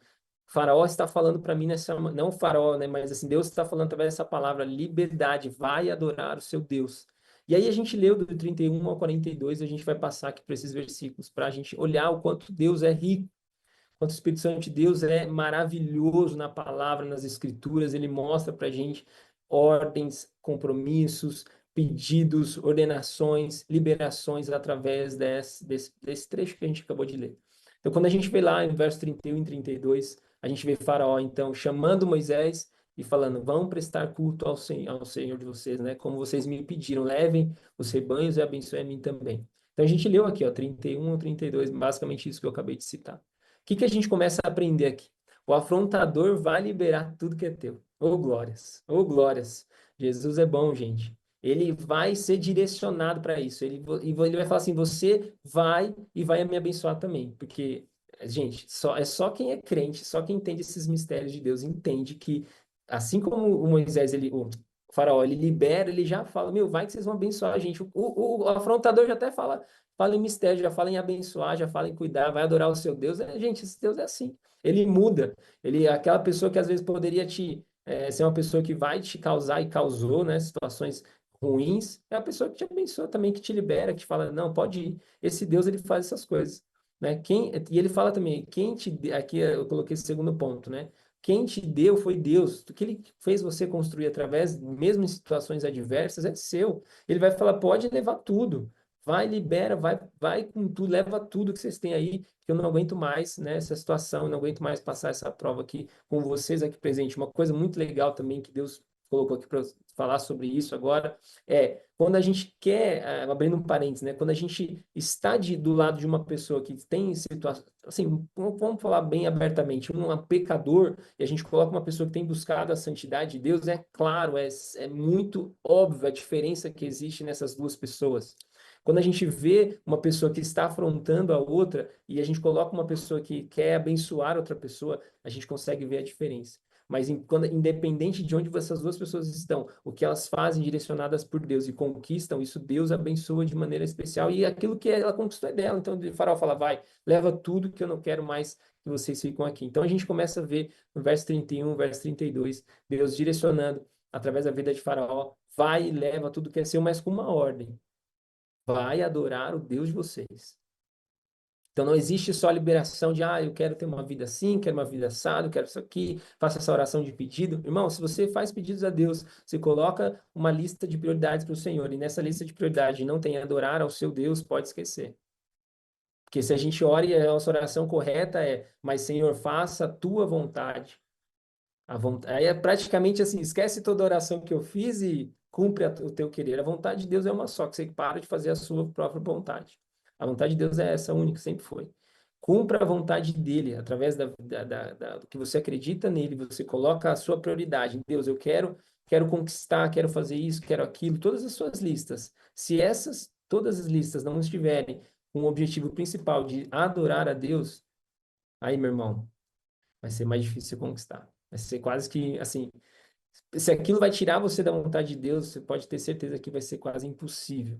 B: O Faraó está falando para mim não o Faraó, né? Mas assim, Deus está falando através dessa palavra, liberdade, vai adorar o seu Deus. E aí a gente leu do 31 ao 42, a gente vai passar aqui para esses versículos, para a gente olhar o quanto Deus é rico, quanto o Espírito Santo de Deus é maravilhoso na palavra, nas escrituras, ele mostra para a gente ordens, compromissos, pedidos, ordenações, liberações através desse trecho que a gente acabou de ler. Então, quando a gente vê lá em verso 31 e 32, a gente vê Faraó, então, chamando Moisés e falando, vão prestar culto ao Senhor de vocês, né? Como vocês me pediram, levem os rebanhos e abençoem a mim também. Então, a gente leu aqui, ó, 31 ou 32, basicamente isso que eu acabei de citar. O que a gente começa a aprender aqui? O afrontador vai liberar tudo que é teu. Ô glórias, ô glórias. Jesus é bom, gente. Ele vai ser direcionado para isso. Ele vai falar assim: você vai e vai me abençoar também. Porque, gente, é só quem é crente, só quem entende esses mistérios de Deus, entende que, assim como o Moisés, o Faraó, ele libera, ele já fala: meu, vai que vocês vão abençoar a gente. O afrontador já até fala em mistério, já fala em abençoar, já fala em cuidar, vai adorar o seu Deus. Gente, esse Deus é assim. Ele muda. Ele é aquela pessoa que às vezes poderia ser uma pessoa que vai te causar e causou, né, situações ruins, é a pessoa que te abençoa também, que te libera, que te fala, não, pode ir. Esse Deus, ele faz essas coisas, né? E ele fala também, aqui eu coloquei esse segundo ponto, né? Quem te deu foi Deus. O que ele fez você construir através, mesmo em situações adversas, é seu. Ele vai falar, pode levar tudo. Vai, libera, vai com tudo, leva tudo que vocês têm aí, que eu não aguento mais, né, essa situação, eu não aguento mais passar essa prova aqui com vocês aqui presente. Uma coisa muito legal também que Deus colocou aqui para falar sobre isso agora quando a gente quer, abrindo um parênteses, né, quando a gente está do lado de uma pessoa que tem situação, assim, vamos falar bem abertamente, um pecador, e a gente coloca uma pessoa que tem buscado a santidade de Deus, é claro, é muito óbvio a diferença que existe nessas duas pessoas. Quando a gente vê uma pessoa que está afrontando a outra e a gente coloca uma pessoa que quer abençoar outra pessoa, a gente consegue ver a diferença. Mas independente de onde essas duas pessoas estão, o que elas fazem direcionadas por Deus e conquistam, isso Deus abençoa de maneira especial e aquilo que ela conquistou é dela. Então o Faraó fala, vai, leva tudo que eu não quero mais que vocês fiquem aqui. Então a gente começa a ver no verso 31, verso 32, Deus direcionando através da vida de Faraó, vai e leva tudo que é seu, mas com uma ordem. Vai adorar o Deus de vocês. Então não existe só liberação de, eu quero ter uma vida assim, quero uma vida assada, quero isso aqui, faça essa oração de pedido. Irmão, se você faz pedidos a Deus, você coloca uma lista de prioridades para o Senhor, e nessa lista de prioridades não tem adorar ao seu Deus, pode esquecer. Porque se a gente ora e a nossa oração correta mas Senhor, faça a tua vontade. Aí é praticamente assim, esquece toda a oração que eu fiz e cumpre o teu querer. A vontade de Deus é uma só, que você para de fazer a sua própria vontade. A vontade de Deus é essa única, sempre foi. Cumpra a vontade dele, através do que você acredita nele, você coloca a sua prioridade. Deus, eu quero conquistar, quero fazer isso, quero aquilo, todas as suas listas. Se todas as listas não estiverem com o objetivo principal de adorar a Deus, aí, meu irmão, vai ser mais difícil conquistar. Vai ser quase que, assim, se aquilo vai tirar você da vontade de Deus, você pode ter certeza que vai ser quase impossível.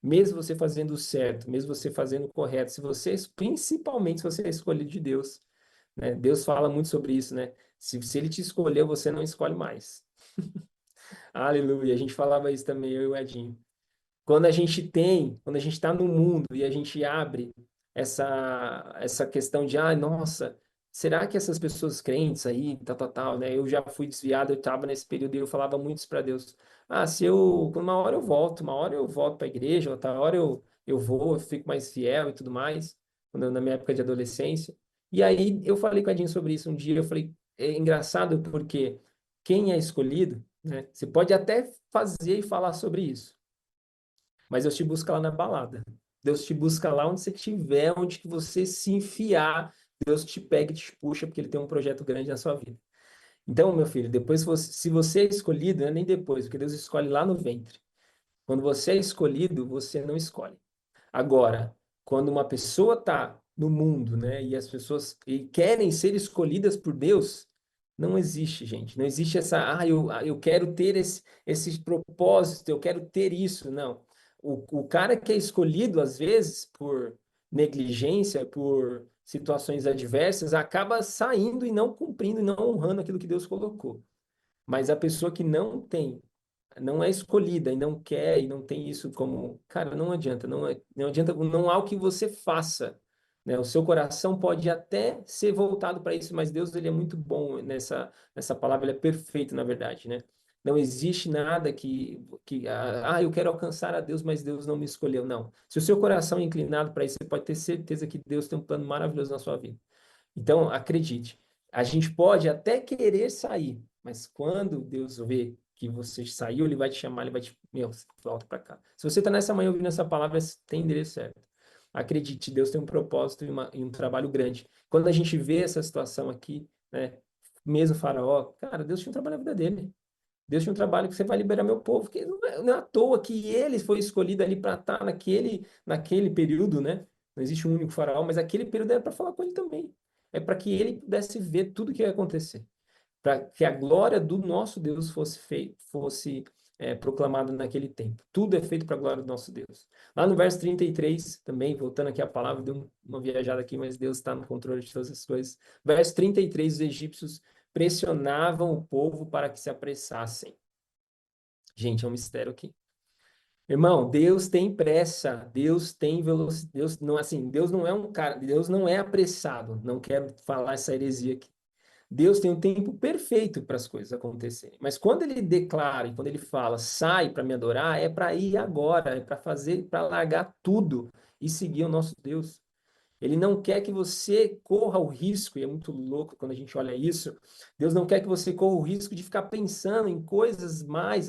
B: Mesmo você fazendo o certo, mesmo você fazendo o correto, principalmente se você é escolhido de Deus, né? Deus fala muito sobre isso, né? Se ele te escolheu, você não escolhe mais. Aleluia. A gente falava isso também, eu e o Edinho. quando a gente quando a gente está no mundo e a gente abre essa questão de, nossa, será que essas pessoas crentes aí, tal, tal, tal, né? Eu já fui desviado, eu estava nesse período e eu falava muito isso para Deus. Se eu, uma hora eu volto, uma hora eu volto para a igreja, outra hora eu vou, eu fico mais fiel e tudo mais, na minha época de adolescência. E aí eu falei com a Jean sobre isso um dia, eu falei, é engraçado porque quem é escolhido, né? Você pode até fazer e falar sobre isso, mas Deus te busca lá na balada. Deus te busca lá onde você estiver, onde que você se enfiar, Deus te pega e te puxa, porque Ele tem um projeto grande na sua vida. Então, meu filho, depois se você é escolhido, não é nem depois, porque Deus escolhe lá no ventre. Quando você é escolhido, você não escolhe. Agora, quando uma pessoa está no mundo, né, e as pessoas querem ser escolhidas por Deus, não existe, gente. Não existe eu quero ter esse propósito, eu quero ter isso. Não. O cara que é escolhido, às vezes, por negligência, por situações adversas, acaba saindo e não cumprindo e não honrando aquilo que Deus colocou. Mas a pessoa que não é escolhida e não quer e não tem isso como, cara, não adianta, não adianta, não há o que você faça, né? O seu coração pode até ser voltado para isso, mas Deus, ele é muito bom nessa palavra, ele é perfeito, na verdade, né? Não existe nada eu quero alcançar a Deus, mas Deus não me escolheu, não. Se o seu coração é inclinado para isso, você pode ter certeza que Deus tem um plano maravilhoso na sua vida. Então, acredite, a gente pode até querer sair, mas quando Deus vê que você saiu, Ele vai te chamar, Ele vai te... Meu, volta para cá. Se você está nessa manhã ouvindo essa palavra, você tem endereço certo. Acredite, Deus tem um propósito e um trabalho grande. Quando a gente vê essa situação aqui, né, mesmo Faraó, cara, Deus tinha um trabalho na vida dele. Deus tinha um trabalho que você vai liberar meu povo, que não é à toa que ele foi escolhido ali para estar naquele período, né? Não existe um único faraó, mas aquele período era para falar com ele também. É para que ele pudesse ver tudo o que ia acontecer. Para que a glória do nosso Deus fosse proclamada naquele tempo. Tudo é feito para a glória do nosso Deus. Lá no verso 33, também, voltando aqui a palavra, deu uma viajada aqui, mas Deus está no controle de todas as coisas. Verso 33, os egípcios pressionavam o povo para que se apressassem. Gente, é um mistério aqui. Irmão, Deus tem pressa, Deus tem velocidade, Deus não é um cara, Deus não é apressado. Não quero falar essa heresia aqui. Deus tem um tempo perfeito para as coisas acontecerem. Mas quando ele declara e quando ele fala, sai para me adorar, é para ir agora, é para fazer, para largar tudo e seguir o nosso Deus. Ele não quer que você corra o risco, e é muito louco quando a gente olha isso. Deus não quer que você corra o risco de ficar pensando em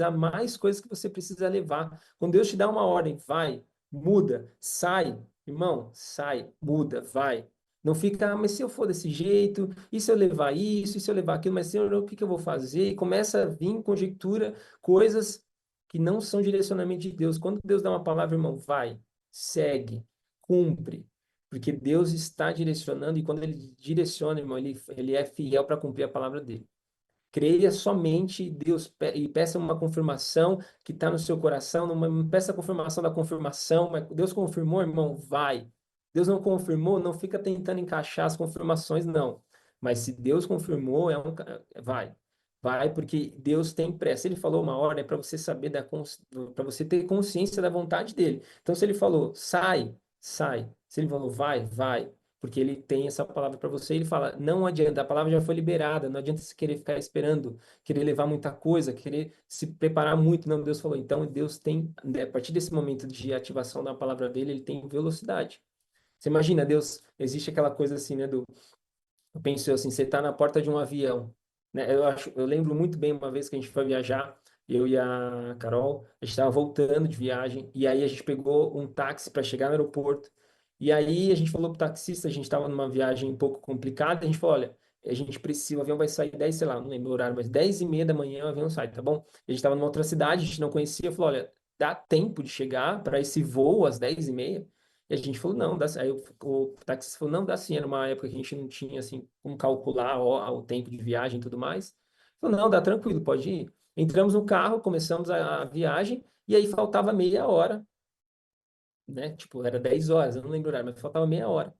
B: há mais coisas que você precisa levar. Quando Deus te dá uma ordem, vai, muda, sai, irmão, sai, muda, vai. Não fica, mas se eu for desse jeito, e se eu levar isso, e se eu levar aquilo, mas Senhor, o que eu vou fazer? E começa a vir conjectura, coisas que não são direcionamento de Deus. Quando Deus dá uma palavra, irmão, vai, segue, cumpre. Porque Deus está direcionando, e quando Ele direciona, irmão, ele é fiel para cumprir a palavra dele. Creia somente Deus e peça uma confirmação que está no seu coração, não peça a confirmação da confirmação, mas Deus confirmou, irmão, vai. Deus não confirmou, não fica tentando encaixar as confirmações, não. Mas se Deus confirmou, vai. Vai, porque Deus tem pressa. Ele falou uma hora, é para você saber para você ter consciência da vontade dele. Então, se ele falou, sai, sai. Se ele falou, vai, vai. Porque ele tem essa palavra para você. Ele fala, não adianta, a palavra já foi liberada. Não adianta você querer ficar esperando, querer levar muita coisa, querer se preparar muito. Não, Deus falou. Então, Deus tem, a partir desse momento de ativação da palavra dele, ele tem velocidade. Você imagina, Deus, existe aquela coisa assim, né, eu penso assim, você está na porta de um avião, né? Eu lembro muito bem uma vez que a gente foi viajar, eu e a Carol, a gente estava voltando de viagem, e aí a gente pegou um táxi para chegar no aeroporto, e aí a gente falou pro taxista, a gente estava numa viagem um pouco complicada, a gente falou, olha, a gente precisa, o avião vai sair 10, sei lá, não lembro o horário, mas 10h30 da manhã o avião sai, tá bom? A gente estava numa outra cidade, a gente não conhecia, falou, olha, dá tempo de chegar para esse voo às 10h30? E a gente falou, não, dá, aí o taxista falou, não, dá sim, era uma época que a gente não tinha, assim, como calcular o tempo de viagem e tudo mais. Falou, não, dá tranquilo, pode ir. Entramos no carro, começamos a viagem, e aí faltava meia hora, né? Tipo, era 10 horas, eu não lembro o horário, mas faltava meia hora.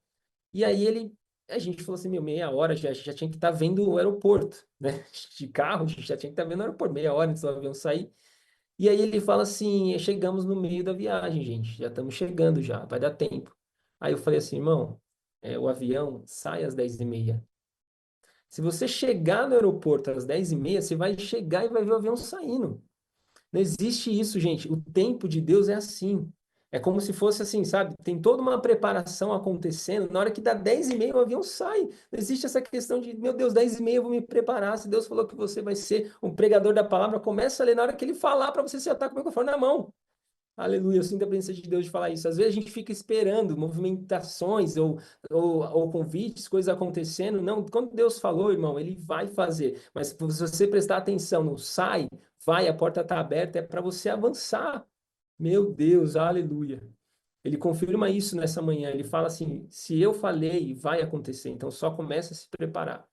B: E aí a gente falou assim, meu, meia hora, já tinha que estar vendo o aeroporto, né? De carro, a gente já tinha que estar vendo o aeroporto, meia hora antes do avião sair. E aí ele fala assim, chegamos no meio da viagem, gente, já estamos chegando já, vai dar tempo. Aí eu falei assim, irmão, o avião sai às 10h30. Se você chegar no aeroporto às 10h30, você vai chegar e vai ver o avião saindo. Não existe isso, gente. O tempo de Deus é assim. É como se fosse assim, sabe? Tem toda uma preparação acontecendo. Na hora que dá 10h30, o avião sai. Não existe essa questão de, meu Deus, 10h30 eu vou me preparar. Se Deus falou que você vai ser um pregador da palavra, começa a ler. Na hora que ele falar para você, você já está com o microfone na mão. Aleluia, eu sinto a presença de Deus de falar isso. Às vezes a gente fica esperando movimentações ou convites, coisas acontecendo. Não, quando Deus falou, irmão, ele vai fazer. Mas se você prestar atenção, não sai, vai, a porta está aberta, é para você avançar. Meu Deus, aleluia. Ele confirma isso nessa manhã. Ele fala assim: se eu falei, vai acontecer. Então só começa a se preparar.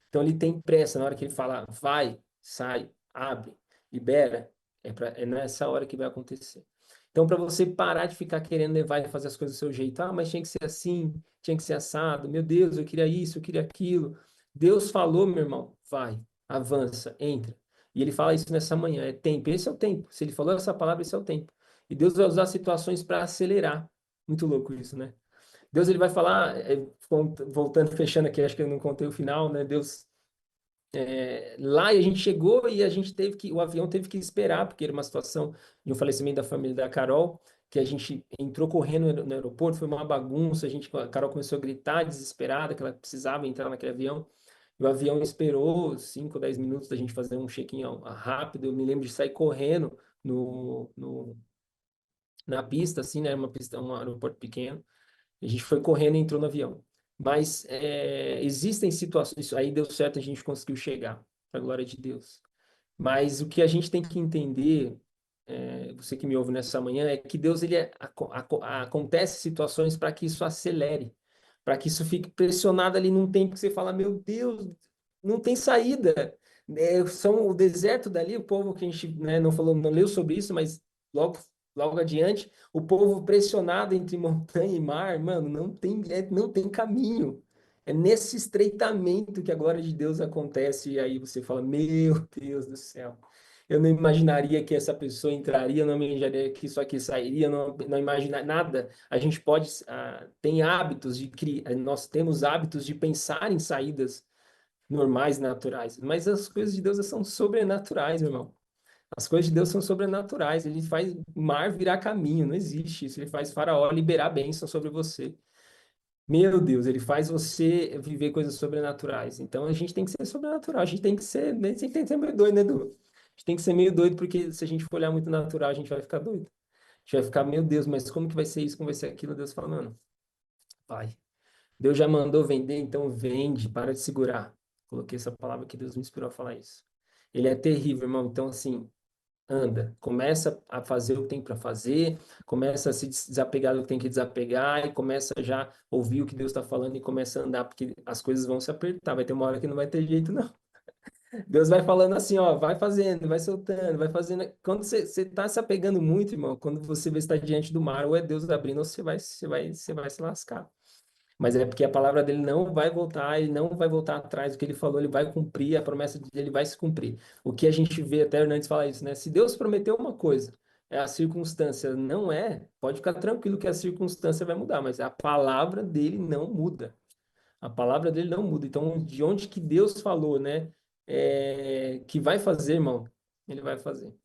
B: Então ele tem pressa na hora que ele fala, vai, sai, abre, libera. É nessa hora que vai acontecer. Então, para você parar de ficar querendo levar e fazer as coisas do seu jeito, mas tinha que ser assim, tinha que ser assado, meu Deus, eu queria isso, eu queria aquilo. Deus falou, meu irmão, vai, avança, entra. E ele fala isso nessa manhã, é tempo, esse é o tempo. Se ele falou essa palavra, esse é o tempo. E Deus vai usar situações para acelerar. Muito louco isso, né? Deus ele vai falar, voltando, fechando aqui, acho que eu não contei o final, né? Deus lá e a gente chegou e a gente o avião teve que esperar, porque era uma situação de um falecimento da família da Carol, que a gente entrou correndo no aeroporto, foi uma bagunça, a Carol começou a gritar desesperada, que ela precisava entrar naquele avião, e o avião esperou 5 ou 10 minutos da gente fazer um check-in rápido, eu me lembro de sair correndo na pista, assim, né, uma pista, um aeroporto pequeno, a gente foi correndo e entrou no avião. Mas existem situações, isso aí deu certo, a gente conseguiu chegar, para a glória de Deus. Mas o que a gente tem que entender, você que me ouve nessa manhã, é que Deus ele acontece situações para que isso acelere, para que isso fique pressionado ali num tempo que você fala, meu Deus, não tem saída. São o deserto dali, o povo que a gente, né, não falou, não leu sobre isso, mas logo adiante, o povo pressionado entre montanha e mar, mano, não tem caminho. É nesse estreitamento que a glória de Deus acontece, e aí você fala, meu Deus do céu. Eu não imaginaria que essa pessoa entraria, não imaginaria que isso aqui sairia, não imaginar nada. A gente pode, tem hábitos de criar, nós temos hábitos de pensar em saídas normais, naturais, mas as coisas de Deus são sobrenaturais, meu irmão. As coisas de Deus são sobrenaturais. Ele faz mar virar caminho, não existe isso. Ele faz Faraó liberar bênção sobre você. Meu Deus, ele faz você viver coisas sobrenaturais. Então a gente tem que ser sobrenatural. A gente tem que ser, né? A gente tem que ser meio doido, né, Edu? A gente tem que ser meio doido, porque se a gente for olhar muito natural, a gente vai ficar doido. A gente vai ficar, meu Deus, mas como que vai ser isso? Como vai ser aquilo? Deus fala, mano, vai. Deus já mandou vender, então vende, para de segurar. Coloquei essa palavra que Deus me inspirou a falar isso. Ele é terrível, irmão. Então, assim, anda, começa a fazer o que tem para fazer, começa a se desapegar do que tem que desapegar e começa já a ouvir o que Deus está falando e começa a andar, porque as coisas vão se apertar, vai ter uma hora que não vai ter jeito, não. Deus vai falando assim, ó, vai fazendo, vai soltando, vai fazendo. Quando você está se apegando muito, irmão, quando você vê está diante do mar, ou é Deus abrindo, ou você vai se lascar. Mas é porque a palavra dele não vai voltar, ele não vai voltar atrás do que ele falou, ele vai cumprir, a promessa dele vai se cumprir. O que a gente vê, até o Hernandes fala isso, né? Se Deus prometeu uma coisa, a circunstância não pode ficar tranquilo que a circunstância vai mudar, mas a palavra dele não muda. A palavra dele não muda. Então, de onde que Deus falou, né? Que vai fazer, irmão, ele vai fazer.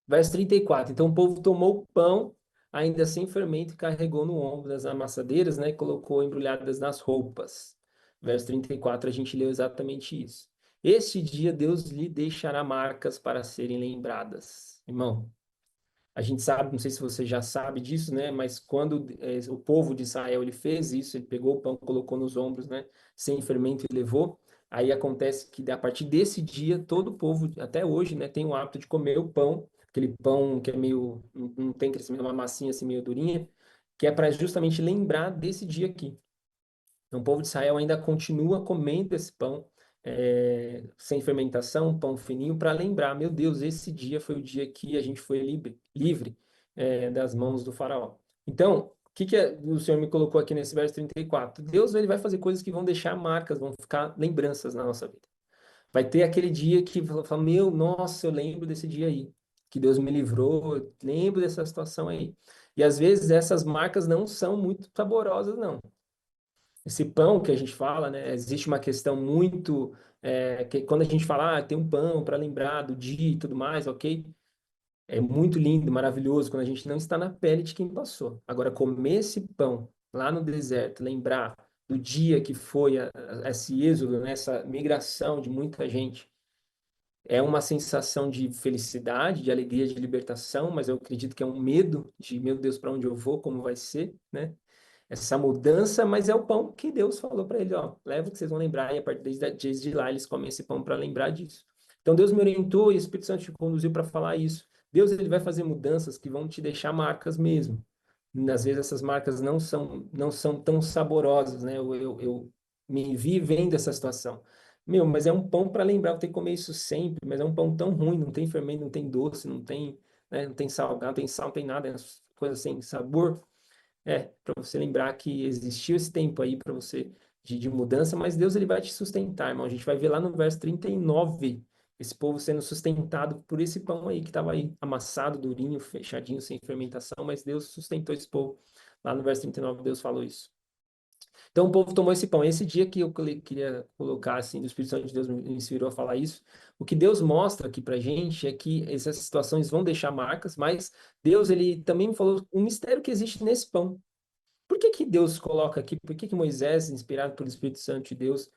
B: Verso 34. Então o povo tomou o pão, ainda sem fermento, e carregou no ombro das amassadeiras, né? E colocou embrulhadas nas roupas. Verso 34, a gente leu exatamente isso. Este dia Deus lhe deixará marcas para serem lembradas. Irmão, a gente sabe, não sei se você já sabe disso, né? Mas quando o povo de Israel ele fez isso, ele pegou o pão, colocou nos ombros, né? Sem fermento e levou. Aí acontece que a partir desse dia todo o povo, até hoje, né, tem o hábito de comer o pão, aquele pão que é meio, não tem crescimento, uma massinha assim meio durinha, que é para justamente lembrar desse dia aqui. Então, o povo de Israel ainda continua comendo esse pão sem fermentação, pão fininho, para lembrar, meu Deus, esse dia foi o dia que a gente foi livre das mãos do faraó. Então, o que o Senhor me colocou aqui nesse verso 34? Deus ele vai fazer coisas que vão deixar marcas, vão ficar lembranças na nossa vida. Vai ter aquele dia que fala, meu, nossa, eu lembro desse dia aí, que Deus me livrou, eu lembro dessa situação aí. E às vezes essas marcas não são muito saborosas, não. Esse pão que a gente fala, né? Existe uma questão muito. Que quando a gente fala, tem um pão para lembrar do dia e tudo mais, ok? É muito lindo, maravilhoso, quando a gente não está na pele de quem passou. Agora, comer esse pão lá no deserto, lembrar do dia que foi esse êxodo, né? Essa migração de muita gente, é uma sensação de felicidade, de alegria, de libertação, mas eu acredito que é um medo de, meu Deus, para onde eu vou, como vai ser, né? Essa mudança, mas é o pão que Deus falou para ele, ó, leva que vocês vão lembrar, e a partir desde lá eles comem esse pão para lembrar disso. Então Deus me orientou e o Espírito Santo te conduziu para falar isso. Deus ele vai fazer mudanças que vão te deixar marcas mesmo. Às vezes essas marcas não são tão saborosas, né? Eu me vi vendo essa situação. Meu, mas é um pão para lembrar, eu tenho que comer isso sempre, mas é um pão tão ruim, não tem fermento, não tem doce, não tem, né, não tem salgado, não tem sal, não tem nada, é coisa sem sabor. Para você lembrar que existiu esse tempo aí para você de mudança, mas Deus ele vai te sustentar, irmão. A gente vai ver lá no verso 39, esse povo sendo sustentado por esse pão aí que estava aí amassado, durinho, fechadinho, sem fermentação, mas Deus sustentou esse povo. Lá no verso 39, Deus falou isso. Então o povo tomou esse pão. Esse dia que eu queria colocar assim, do Espírito Santo de Deus me inspirou a falar isso. O que Deus mostra aqui pra gente é que essas situações vão deixar marcas, mas Deus ele também me falou um mistério que existe nesse pão. Por que que Deus coloca aqui? Por que que Moisés, inspirado pelo Espírito Santo de Deus,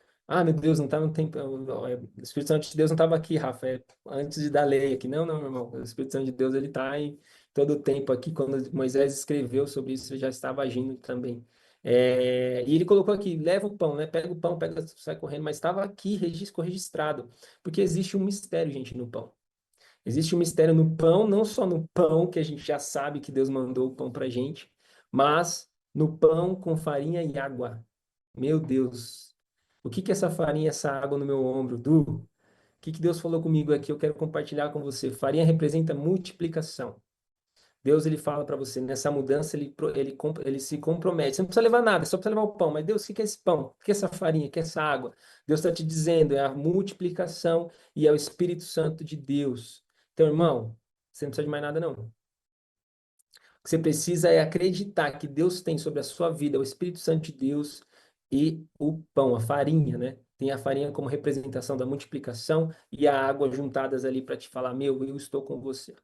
B: meu Deus, não estava no tempo, o Espírito Santo de Deus não estava aqui, Rafa, antes de dar lei aqui. Não, não, meu irmão, o Espírito Santo de Deus ele está em todo o tempo aqui. Quando Moisés escreveu sobre isso, ele já estava agindo também. E ele colocou aqui, leva o pão, né? Pega o pão, pega, sai correndo, mas estava aqui, registrado, porque existe um mistério, gente, no pão. Existe um mistério no pão, não só no pão, que a gente já sabe que Deus mandou o pão para gente, mas no pão com farinha e água. Meu Deus, o que que é essa farinha, essa água no meu ombro, Du? O que que Deus falou comigo aqui? Eu quero compartilhar com você. Farinha representa multiplicação. Deus ele fala para você, nessa mudança ele se compromete. Você não precisa levar nada, só precisa levar o pão. Mas Deus, o que que é esse pão? O que é essa farinha? O que é essa água? Deus está te dizendo, é a multiplicação e é o Espírito Santo de Deus. Então, irmão, você não precisa de mais nada, não. O que você precisa é acreditar que Deus tem sobre a sua vida o Espírito Santo de Deus e o pão, a farinha, né? Tem a farinha como representação da multiplicação e a água juntadas ali para te falar, meu, eu estou com você.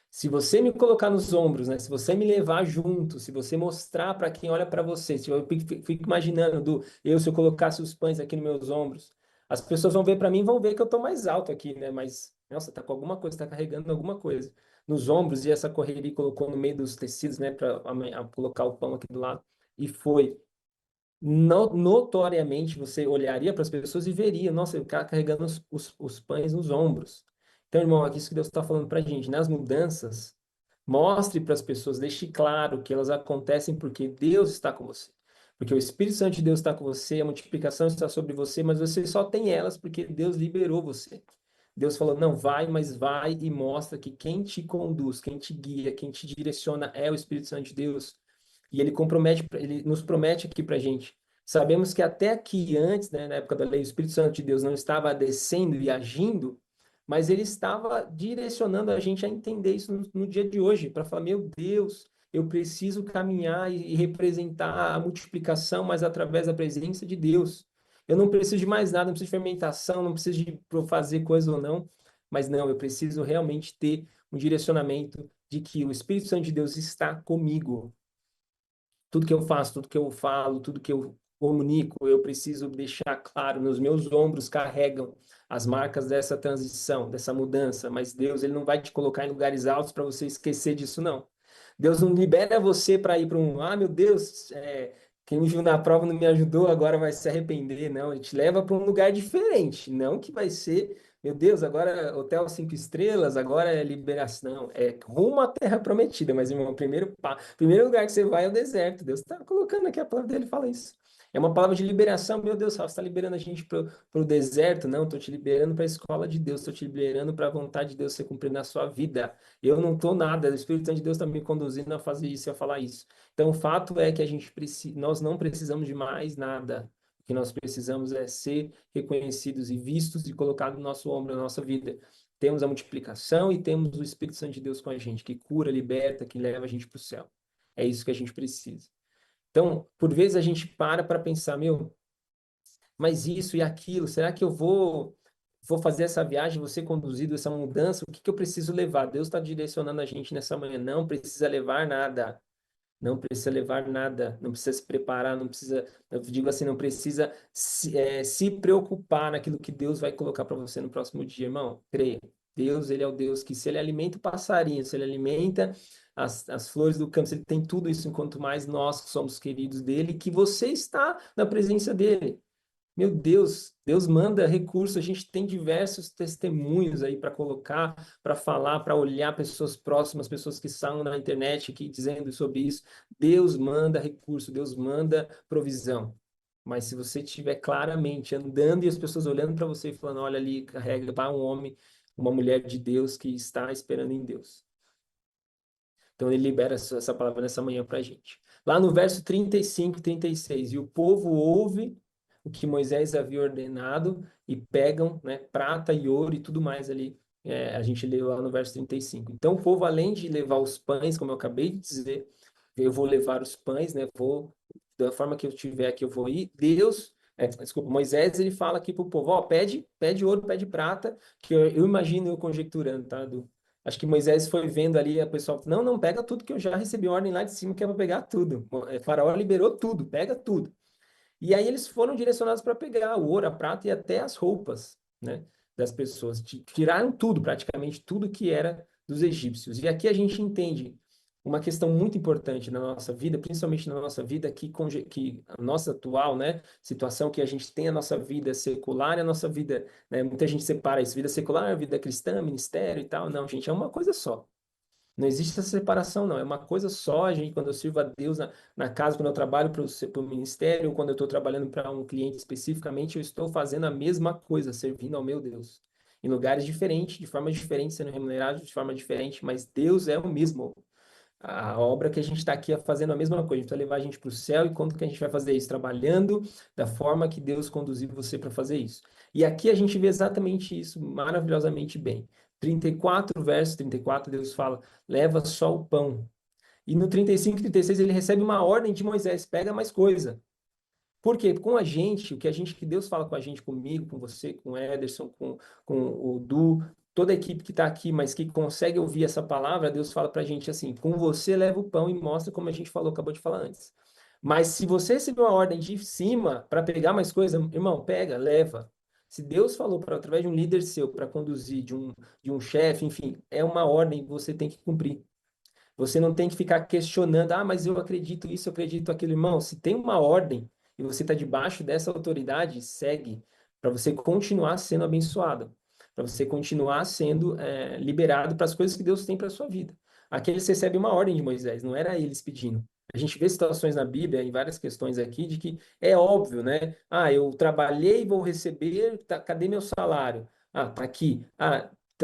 B: Se você me colocar nos ombros, né? Se você me levar junto, se você mostrar para quem olha para você, se eu fico imaginando, se eu colocasse os pães aqui nos meus ombros, as pessoas vão ver para mim e vão ver que eu estou mais alto aqui, né? Mas, nossa, tá com alguma coisa, tá carregando alguma coisa nos ombros e essa correria colocou no meio dos tecidos, né? Para colocar o pão aqui do lado. E foi. Notoriamente, você olharia para as pessoas e veria, nossa, o cara carregando os pães nos ombros. Então, irmão, aqui isso que Deus está falando para a gente. Nas mudanças, mostre para as pessoas, deixe claro que elas acontecem porque Deus está com você. Porque o Espírito Santo de Deus está com você, a multiplicação está sobre você, mas você só tem elas porque Deus liberou você. Deus falou, não, vai, mas vai e mostra que quem te conduz, quem te guia, quem te direciona é o Espírito Santo de Deus. E ele nos promete aqui para a gente. Sabemos que até aqui, antes, né, na época da lei, o Espírito Santo de Deus não estava descendo e agindo, mas ele estava direcionando a gente a entender isso no dia de hoje, para falar, meu Deus, eu preciso caminhar e representar a multiplicação, mas através da presença de Deus. Eu não preciso de mais nada, não preciso de fermentação, não preciso de fazer coisa ou não, mas não, eu preciso realmente ter um direcionamento de que o Espírito Santo de Deus está comigo. Tudo que eu faço, tudo que eu falo, tudo que eu comunico, eu preciso deixar claro, nos meus ombros carregam as marcas dessa transição, dessa mudança, mas Deus, ele não vai te colocar em lugares altos para você esquecer disso, não. Deus não libera você para ir para meu Deus, quem me viu na prova não me ajudou, agora vai se arrepender, não. Ele te leva para um lugar diferente, não que vai ser, meu Deus, agora hotel 5 estrelas, agora é liberação, é rumo à terra prometida, mas, irmão, primeiro lugar que você vai é o deserto. Deus está colocando aqui a palavra dele, fala isso. É uma palavra de liberação, meu Deus, você está liberando a gente para o deserto? Não, estou te liberando para a escola de Deus, estou te liberando para a vontade de Deus ser cumprida na sua vida. Eu não estou nada, o Espírito Santo de Deus está me conduzindo a fazer isso e a falar isso. Então, o fato é que nós não precisamos de mais nada. O que nós precisamos é ser reconhecidos e vistos e colocados no nosso ombro, na nossa vida. temos a multiplicação e temos o Espírito Santo de Deus com a gente, que cura, liberta, que leva a gente para o céu. É isso que a gente precisa. Então, por vezes a gente para pensar, meu, mas isso e aquilo, será que eu vou fazer essa viagem, vou ser conduzido essa mudança? O que que eu preciso levar? Deus está direcionando a gente nessa manhã, não precisa levar nada. Não precisa levar nada, não precisa se preparar, não precisa, eu digo assim, não precisa se preocupar naquilo que Deus vai colocar para você no próximo dia, irmão. Creia. Deus, ele é o Deus que se ele alimenta o passarinho, se ele alimenta as flores do campo, se ele tem tudo isso, enquanto mais nós que somos queridos dele, que você está na presença dele. Meu Deus, Deus manda recursos, a gente tem diversos testemunhos aí para colocar, para falar, para olhar pessoas próximas, pessoas que estão na internet aqui dizendo sobre isso. Deus manda recurso, Deus manda provisão. Mas se você estiver claramente andando e as pessoas olhando para você e falando, olha ali, carrega para um homem, uma mulher de Deus que está esperando em Deus. Então ele libera essa palavra nessa manhã para a gente. Lá no verso 35 e 36, e o povo ouve o que Moisés havia ordenado e pegam, né, prata e ouro e tudo mais ali. A gente leu lá no verso 35. Então o povo, além de levar os pães, como eu acabei de dizer, eu vou levar os pães, né, da forma que eu tiver aqui, eu vou ir. Desculpa, Moisés, ele fala aqui para o povo, ó, pede ouro, pede prata, que eu imagino, eu conjecturando, tá, Acho que Moisés foi vendo ali, a pessoa, não, pega tudo que eu já recebi ordem lá de cima que é para pegar tudo. Faraó liberou tudo, pega tudo. E aí eles foram direcionados para pegar o ouro, a prata e até as roupas, né, das pessoas. Tiraram tudo, praticamente tudo que era dos egípcios. E aqui a gente entende uma questão muito importante na nossa vida, principalmente na nossa vida que a nossa atual, né, situação que a gente tem a nossa vida secular e a nossa vida, né, muita gente separa isso, vida secular, vida cristã, ministério e tal. Não, gente, é uma coisa só. Não existe essa separação, não. É uma coisa só, gente. Quando eu sirvo a Deus na casa, quando eu trabalho para o ministério, quando eu estou trabalhando para um cliente especificamente, eu estou fazendo a mesma coisa, servindo ao meu Deus. Em lugares diferentes, de forma diferente, sendo remunerado de forma diferente, mas Deus é o mesmo. A obra que a gente está aqui é fazendo a mesma coisa. A gente vai levar a gente para o céu e quando que a gente vai fazer isso? Trabalhando da forma que Deus conduziu você para fazer isso. E aqui a gente vê exatamente isso maravilhosamente bem. 34, verso 34, Deus fala, leva só o pão. E no 35 e 36 ele recebe uma ordem de Moisés, pega mais coisa. Por quê? Com a gente, que Deus fala com a gente, comigo, com você, com o Ederson, com o Du, toda a equipe que está aqui, mas que consegue ouvir essa palavra, Deus fala para a gente assim, com você leva o pão e mostra como a gente falou, acabou de falar antes. Mas se você recebeu uma ordem de cima para pegar mais coisa, irmão, pega, leva. Se Deus falou através de um líder seu para conduzir, de um chefe, enfim, é uma ordem, você tem que cumprir. Você não tem que ficar questionando, mas eu acredito isso, eu acredito aquilo. Irmão, se tem uma ordem e você está debaixo dessa autoridade, segue para você continuar sendo abençoado, para você continuar sendo liberado para as coisas que Deus tem para a sua vida. Aqui eles recebem uma ordem de Moisés, não era eles pedindo. A gente vê situações na Bíblia, em várias questões aqui, de que é óbvio, né? Eu trabalhei, vou receber, cadê meu salário? Tá aqui.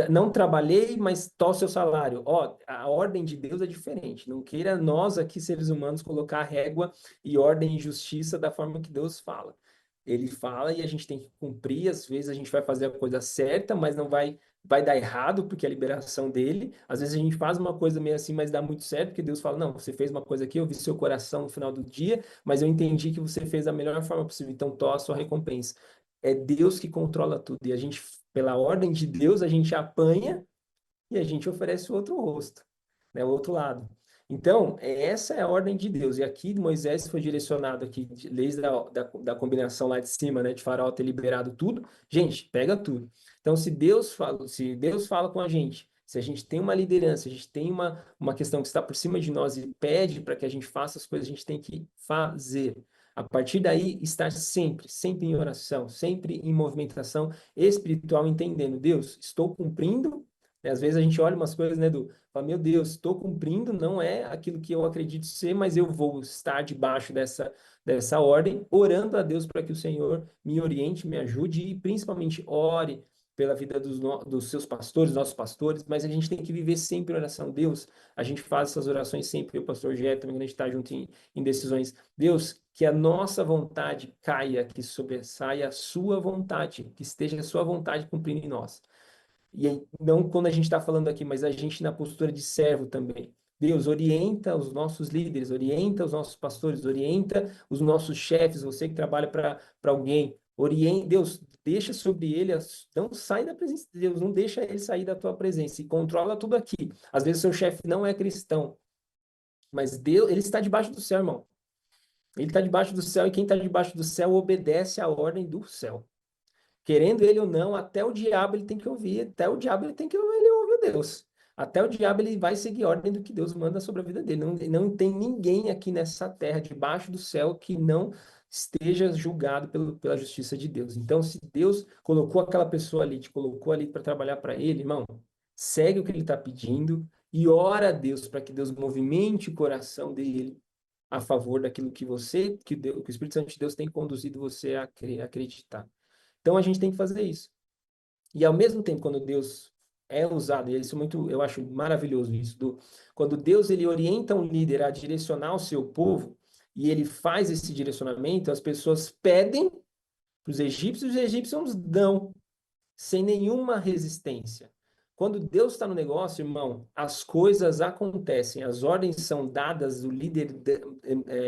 B: Não trabalhei, mas tó o seu salário. A ordem de Deus é diferente. Não queira nós aqui, seres humanos, colocar régua e ordem e justiça da forma que Deus fala. Ele fala e a gente tem que cumprir. Às vezes a gente vai fazer a coisa certa, mas não vai dar errado, porque é a liberação dele. Às vezes a gente faz uma coisa meio assim, mas dá muito certo, porque Deus fala, não, você fez uma coisa aqui, eu vi seu coração no final do dia, mas eu entendi que você fez da melhor forma possível, então tó a sua recompensa. É Deus que controla tudo, e a gente, pela ordem de Deus, a gente apanha e a gente oferece o outro rosto, né, o outro lado. Então, essa é a ordem de Deus. E aqui Moisés foi direcionado aqui, desde da combinação lá de cima, né, de Faraó ter liberado tudo. Gente, pega tudo. Então, se Deus fala com a gente, se a gente tem uma liderança, a gente tem uma questão que está por cima de nós e pede para que a gente faça as coisas, a gente tem que fazer. A partir daí, estar sempre em oração, sempre em movimentação espiritual, entendendo, Deus, estou cumprindo. Às vezes a gente olha umas coisas, né, fala, meu Deus, estou cumprindo, não é aquilo que eu acredito ser, mas eu vou estar debaixo dessa ordem, orando a Deus para que o Senhor me oriente, me ajude e principalmente ore pela vida dos seus pastores, nossos pastores, mas a gente tem que viver sempre em oração. Deus, a gente faz essas orações sempre, o pastor Gé, também quando a gente está junto em decisões. Deus, que a nossa vontade caia, que sobressaia a sua vontade, que esteja a sua vontade cumprindo em nós. E aí, não quando a gente está falando aqui, mas a gente na postura de servo também. Deus orienta os nossos líderes, orienta os nossos pastores, orienta os nossos chefes, você que trabalha para alguém, orienta, Deus, deixa sobre ele, não sai da presença de Deus, não deixa ele sair da tua presença e controla tudo aqui. Às vezes seu chefe não é cristão, mas Deus, ele está debaixo do céu, irmão. Ele está debaixo do céu e quem está debaixo do céu obedece à ordem do céu. Querendo ele ou não, até o diabo ele tem que ouvir, até o diabo ele tem que ouvir, ele ouve Deus. Até o diabo ele vai seguir a ordem do que Deus manda sobre a vida dele. Não tem ninguém aqui nessa terra, debaixo do céu, que não esteja julgado pela justiça de Deus. Então, se Deus colocou aquela pessoa ali, te colocou ali para trabalhar para ele, irmão, segue o que ele está pedindo e ora a Deus para que Deus movimente o coração dele a favor daquilo que você, que o Espírito Santo de Deus tem conduzido você a acreditar. Então a gente tem que fazer isso. E ao mesmo tempo, quando Deus é usado, e isso é muito, eu acho maravilhoso isso, quando Deus ele orienta um líder a direcionar o seu povo, e ele faz esse direcionamento, as pessoas pedem para os egípcios dão, sem nenhuma resistência. Quando Deus está no negócio, irmão, as coisas acontecem, as ordens são dadas, o líder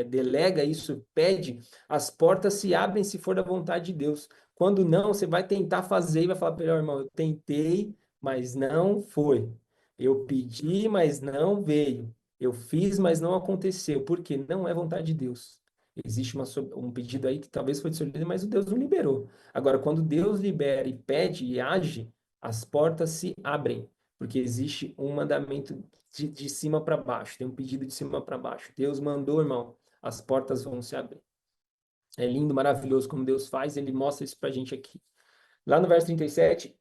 B: delega isso, pede, as portas se abrem se for da vontade de Deus. Quando não, você vai tentar fazer e vai falar para ele, irmão, eu tentei, mas não foi. Eu pedi, mas não veio. Eu fiz, mas não aconteceu, porque não é vontade de Deus. Existe um pedido aí que talvez foi desobediente, mas o Deus não liberou. Agora, quando Deus libera e pede e age, as portas se abrem, porque existe um mandamento de cima para baixo, tem um pedido de cima para baixo. Deus mandou, irmão, as portas vão se abrir. É lindo, maravilhoso como Deus faz, ele mostra isso para a gente aqui. Lá no verso 37,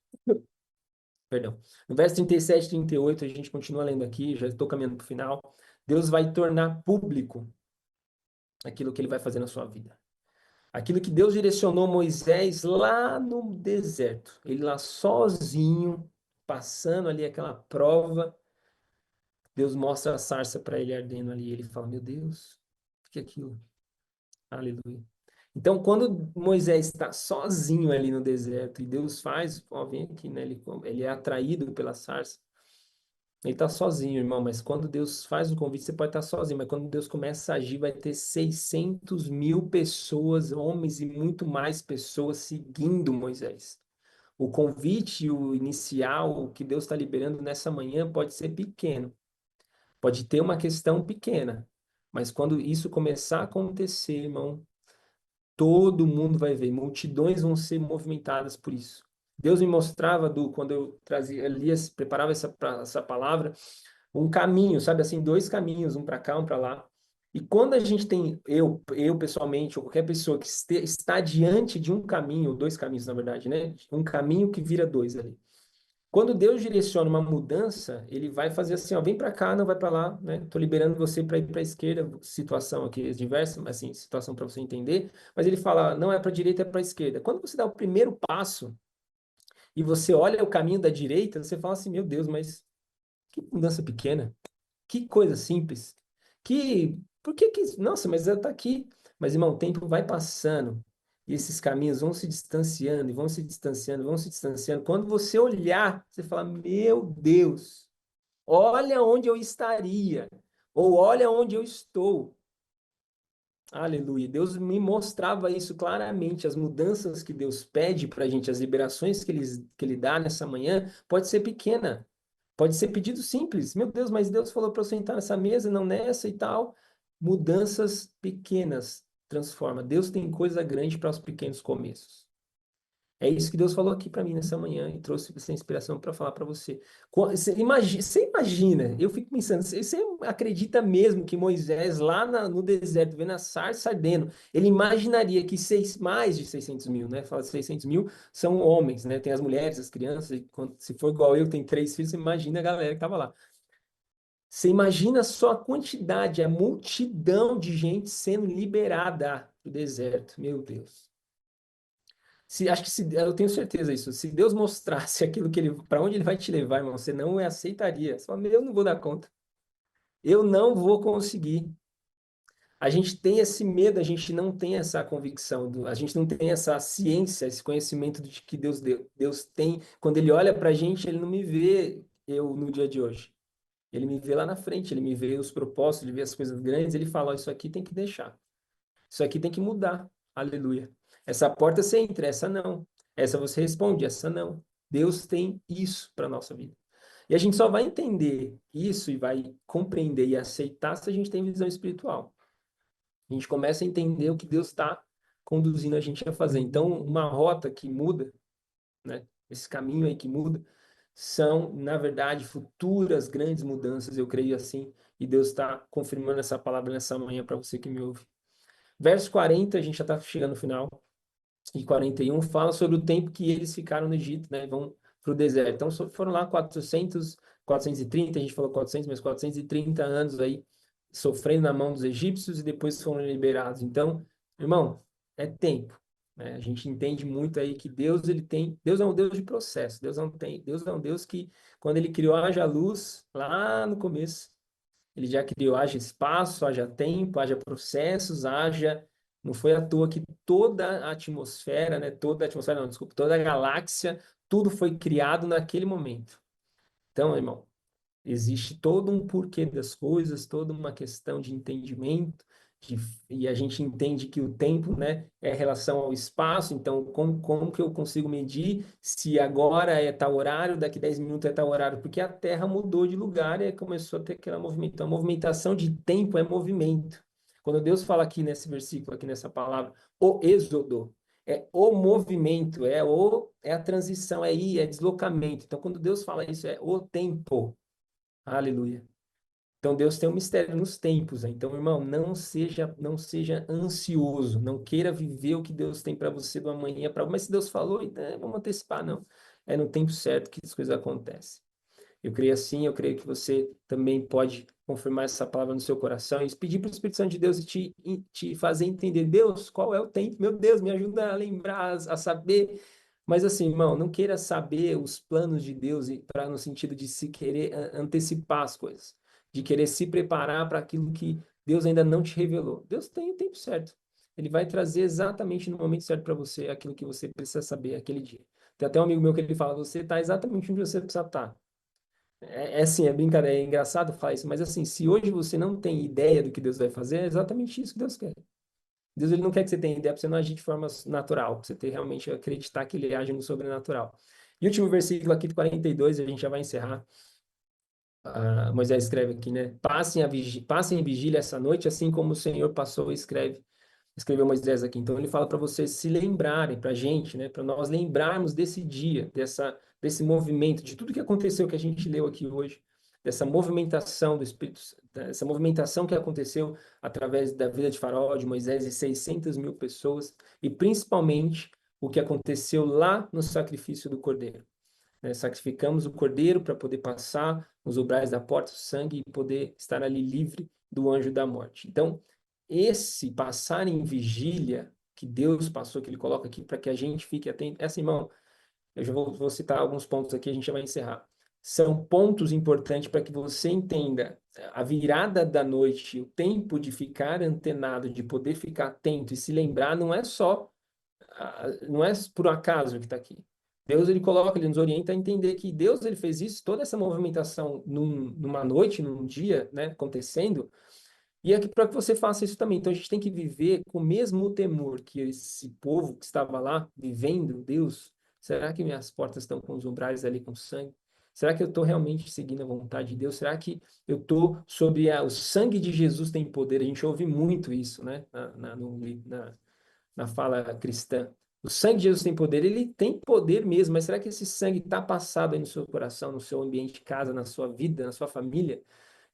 B: perdão, no verso 37 e 38, a gente continua lendo aqui, já estou caminhando para o final. Deus vai tornar público aquilo que ele vai fazer na sua vida. Aquilo que Deus direcionou Moisés lá no deserto. Ele lá sozinho, passando ali aquela prova. Deus mostra a sarça para ele ardendo ali. Ele fala, meu Deus, o que é aquilo? Aleluia. Então, quando Moisés está sozinho ali no deserto e Deus faz, ó, vem aqui, né? Ele é atraído pela sarça. Ele está sozinho, irmão, mas quando Deus faz o convite, você pode estar sozinho, mas quando Deus começa a agir, vai ter 600.000 pessoas, homens e muito mais pessoas seguindo Moisés. O convite, o inicial, o que Deus está liberando nessa manhã pode ser pequeno, pode ter uma questão pequena, mas quando isso começar a acontecer, irmão, todo mundo vai ver, multidões vão ser movimentadas por isso. Deus me mostrava, quando eu trazia, lia, preparava essa palavra, um caminho, sabe assim, dois caminhos, um para cá, um para lá. E quando a gente tem, eu pessoalmente, ou qualquer pessoa que está diante de um caminho, dois caminhos, na verdade, né? Um caminho que vira dois ali. Quando Deus direciona uma mudança, ele vai fazer assim, ó, vem para cá, não vai para lá, né? Tô liberando você para ir para a esquerda, situação aqui diversa, assim, situação para você entender, mas ele fala, não é para a direita, é para a esquerda. Quando você dá o primeiro passo e você olha o caminho da direita, você fala assim, meu Deus, mas que mudança pequena, que coisa simples, por que nossa, mas ela tá aqui. Mas, irmão, o tempo vai passando e esses caminhos vão se distanciando, e vão se distanciando, vão se distanciando. Quando você olhar, você fala, meu Deus, olha onde eu estaria, ou olha onde eu estou. Aleluia. Deus me mostrava isso claramente, as mudanças que Deus pede para a gente, as liberações que ele dá nessa manhã, pode ser pequena, pode ser pedido simples. Meu Deus, mas Deus falou para eu sentar nessa mesa, não nessa e tal. Mudanças pequenas transforma. Deus tem coisa grande para os pequenos começos. É isso que Deus falou aqui para mim nessa manhã e trouxe essa inspiração para falar para você. Você imagina, eu fico pensando, você acredita mesmo que Moisés, lá no deserto, vendo a sarça ardendo, ele imaginaria que mais de 600.000, né? Fala 600.000 são homens, né? Tem as mulheres, as crianças, e se for igual eu, tem 3 filhos, você imagina a galera que estava lá. Você imagina só a quantidade, a multidão de gente sendo liberada do deserto. Meu Deus. Acho que eu tenho certeza disso. Se Deus mostrasse aquilo para onde ele vai te levar, irmão, você não aceitaria. Você fala, eu não vou dar conta. Eu não vou conseguir. A gente tem esse medo, a gente não tem essa convicção, a gente não tem essa ciência, esse conhecimento de que Deus deu. Deus tem, quando Ele olha para a gente, Ele não me vê eu no dia de hoje. Ele me vê lá na frente, Ele me vê os propósitos, Ele vê as coisas grandes, Ele fala, ó, isso aqui tem que deixar. Isso aqui tem que mudar. Aleluia. Essa porta você entra, essa não. Essa você responde, essa não. Deus tem isso para a nossa vida. E a gente só vai entender isso e vai compreender e aceitar se a gente tem visão espiritual. A gente começa a entender o que Deus está conduzindo a gente a fazer. Então, uma rota que muda, né? Esse caminho aí que muda, são, na verdade, futuras grandes mudanças, eu creio assim, e Deus está confirmando essa palavra nessa manhã para você que me ouve. Verso 40, a gente já está chegando no final, e 41 fala sobre o tempo que eles ficaram no Egito, né? Vão para o deserto. Então, foram lá 430, a gente falou 400, mas 430 anos aí, sofrendo na mão dos egípcios e depois foram liberados. Então, irmão, é tempo, né? A gente entende muito aí que Deus, Deus é um Deus de processo. Deus é um Deus que, quando ele criou haja luz, lá no começo, ele já criou haja espaço, haja tempo, haja processos, haja. Não foi à toa que toda a atmosfera, né? Toda a atmosfera, não, desculpa, toda a galáxia, tudo foi criado naquele momento. Então, irmão, existe todo um porquê das coisas, toda uma questão de entendimento, e a gente entende que o tempo, né, é relação ao espaço, então como que eu consigo medir se agora é tal horário, daqui 10 minutos é tal horário? Porque a Terra mudou de lugar e começou a ter aquela movimentação. Então, a movimentação de tempo é movimento. Quando Deus fala aqui nesse versículo, aqui nessa palavra, o êxodo, é o movimento, é a transição, é ir, é deslocamento. Então, quando Deus fala isso, é o tempo. Aleluia. Então Deus tem um mistério nos tempos, né? Então, irmão, não seja ansioso, não queira viver o que Deus tem para você do amanhã para, mas se Deus falou, então, vamos antecipar, não. É no tempo certo que as coisas acontecem. Eu creio assim, eu creio que você também pode confirmar essa palavra no seu coração e pedir para o Espírito Santo de Deus te fazer entender, Deus, qual é o tempo? Meu Deus, me ajuda a lembrar, a saber. Mas assim, irmão, não queira saber os planos de Deus para no sentido de se querer antecipar as coisas, de querer se preparar para aquilo que Deus ainda não te revelou. Deus tem o tempo certo. Ele vai trazer exatamente no momento certo para você aquilo que você precisa saber aquele dia. Tem até um amigo meu que ele fala, você está exatamente onde você precisa estar. É assim, é brincadeira, é engraçado falar isso, mas assim, se hoje você não tem ideia do que Deus vai fazer, é exatamente isso que Deus quer. Deus ele não quer que você tenha ideia para você não agir de forma natural, para você ter realmente acreditar que ele age no sobrenatural. E o último versículo aqui do 42, a gente já vai encerrar. Moisés escreve aqui, né? Passem em vigília essa noite, assim como o Senhor passou, escreveu Moisés aqui. Então ele fala para vocês se lembrarem, para a gente, né? Para nós lembrarmos desse dia, desse movimento, de tudo que aconteceu que a gente leu aqui hoje, dessa movimentação do Espírito, dessa movimentação que aconteceu através da vida de Faraó, de Moisés e 600 mil pessoas, e principalmente o que aconteceu lá no sacrifício do Cordeiro. Né? Sacrificamos o Cordeiro para poder passar nos umbrais da porta, o sangue, e poder estar ali livre do anjo da morte. Então, esse passar em vigília que Deus passou, que Ele coloca aqui para que a gente fique atento. Essa, irmão, eu já vou citar alguns pontos aqui, a gente já vai encerrar. São pontos importantes para que você entenda a virada da noite, o tempo de ficar antenado, de poder ficar atento e se lembrar, não é por acaso que está aqui. Deus, ele coloca, ele nos orienta a entender que Deus, ele fez isso, toda essa movimentação numa noite, num dia, né, acontecendo, e é para que você faça isso também. Então, a gente tem que viver com o mesmo temor que esse povo que estava lá, vivendo Deus. Será que minhas portas estão com os umbrais ali com sangue? Será que eu estou realmente seguindo a vontade de Deus? Será que eu estou sobre o sangue de Jesus tem poder? A gente ouve muito isso, né? Na fala cristã. O sangue de Jesus tem poder, ele tem poder mesmo, mas será que esse sangue está passado aí no seu coração, no seu ambiente de casa, na sua vida, na sua família?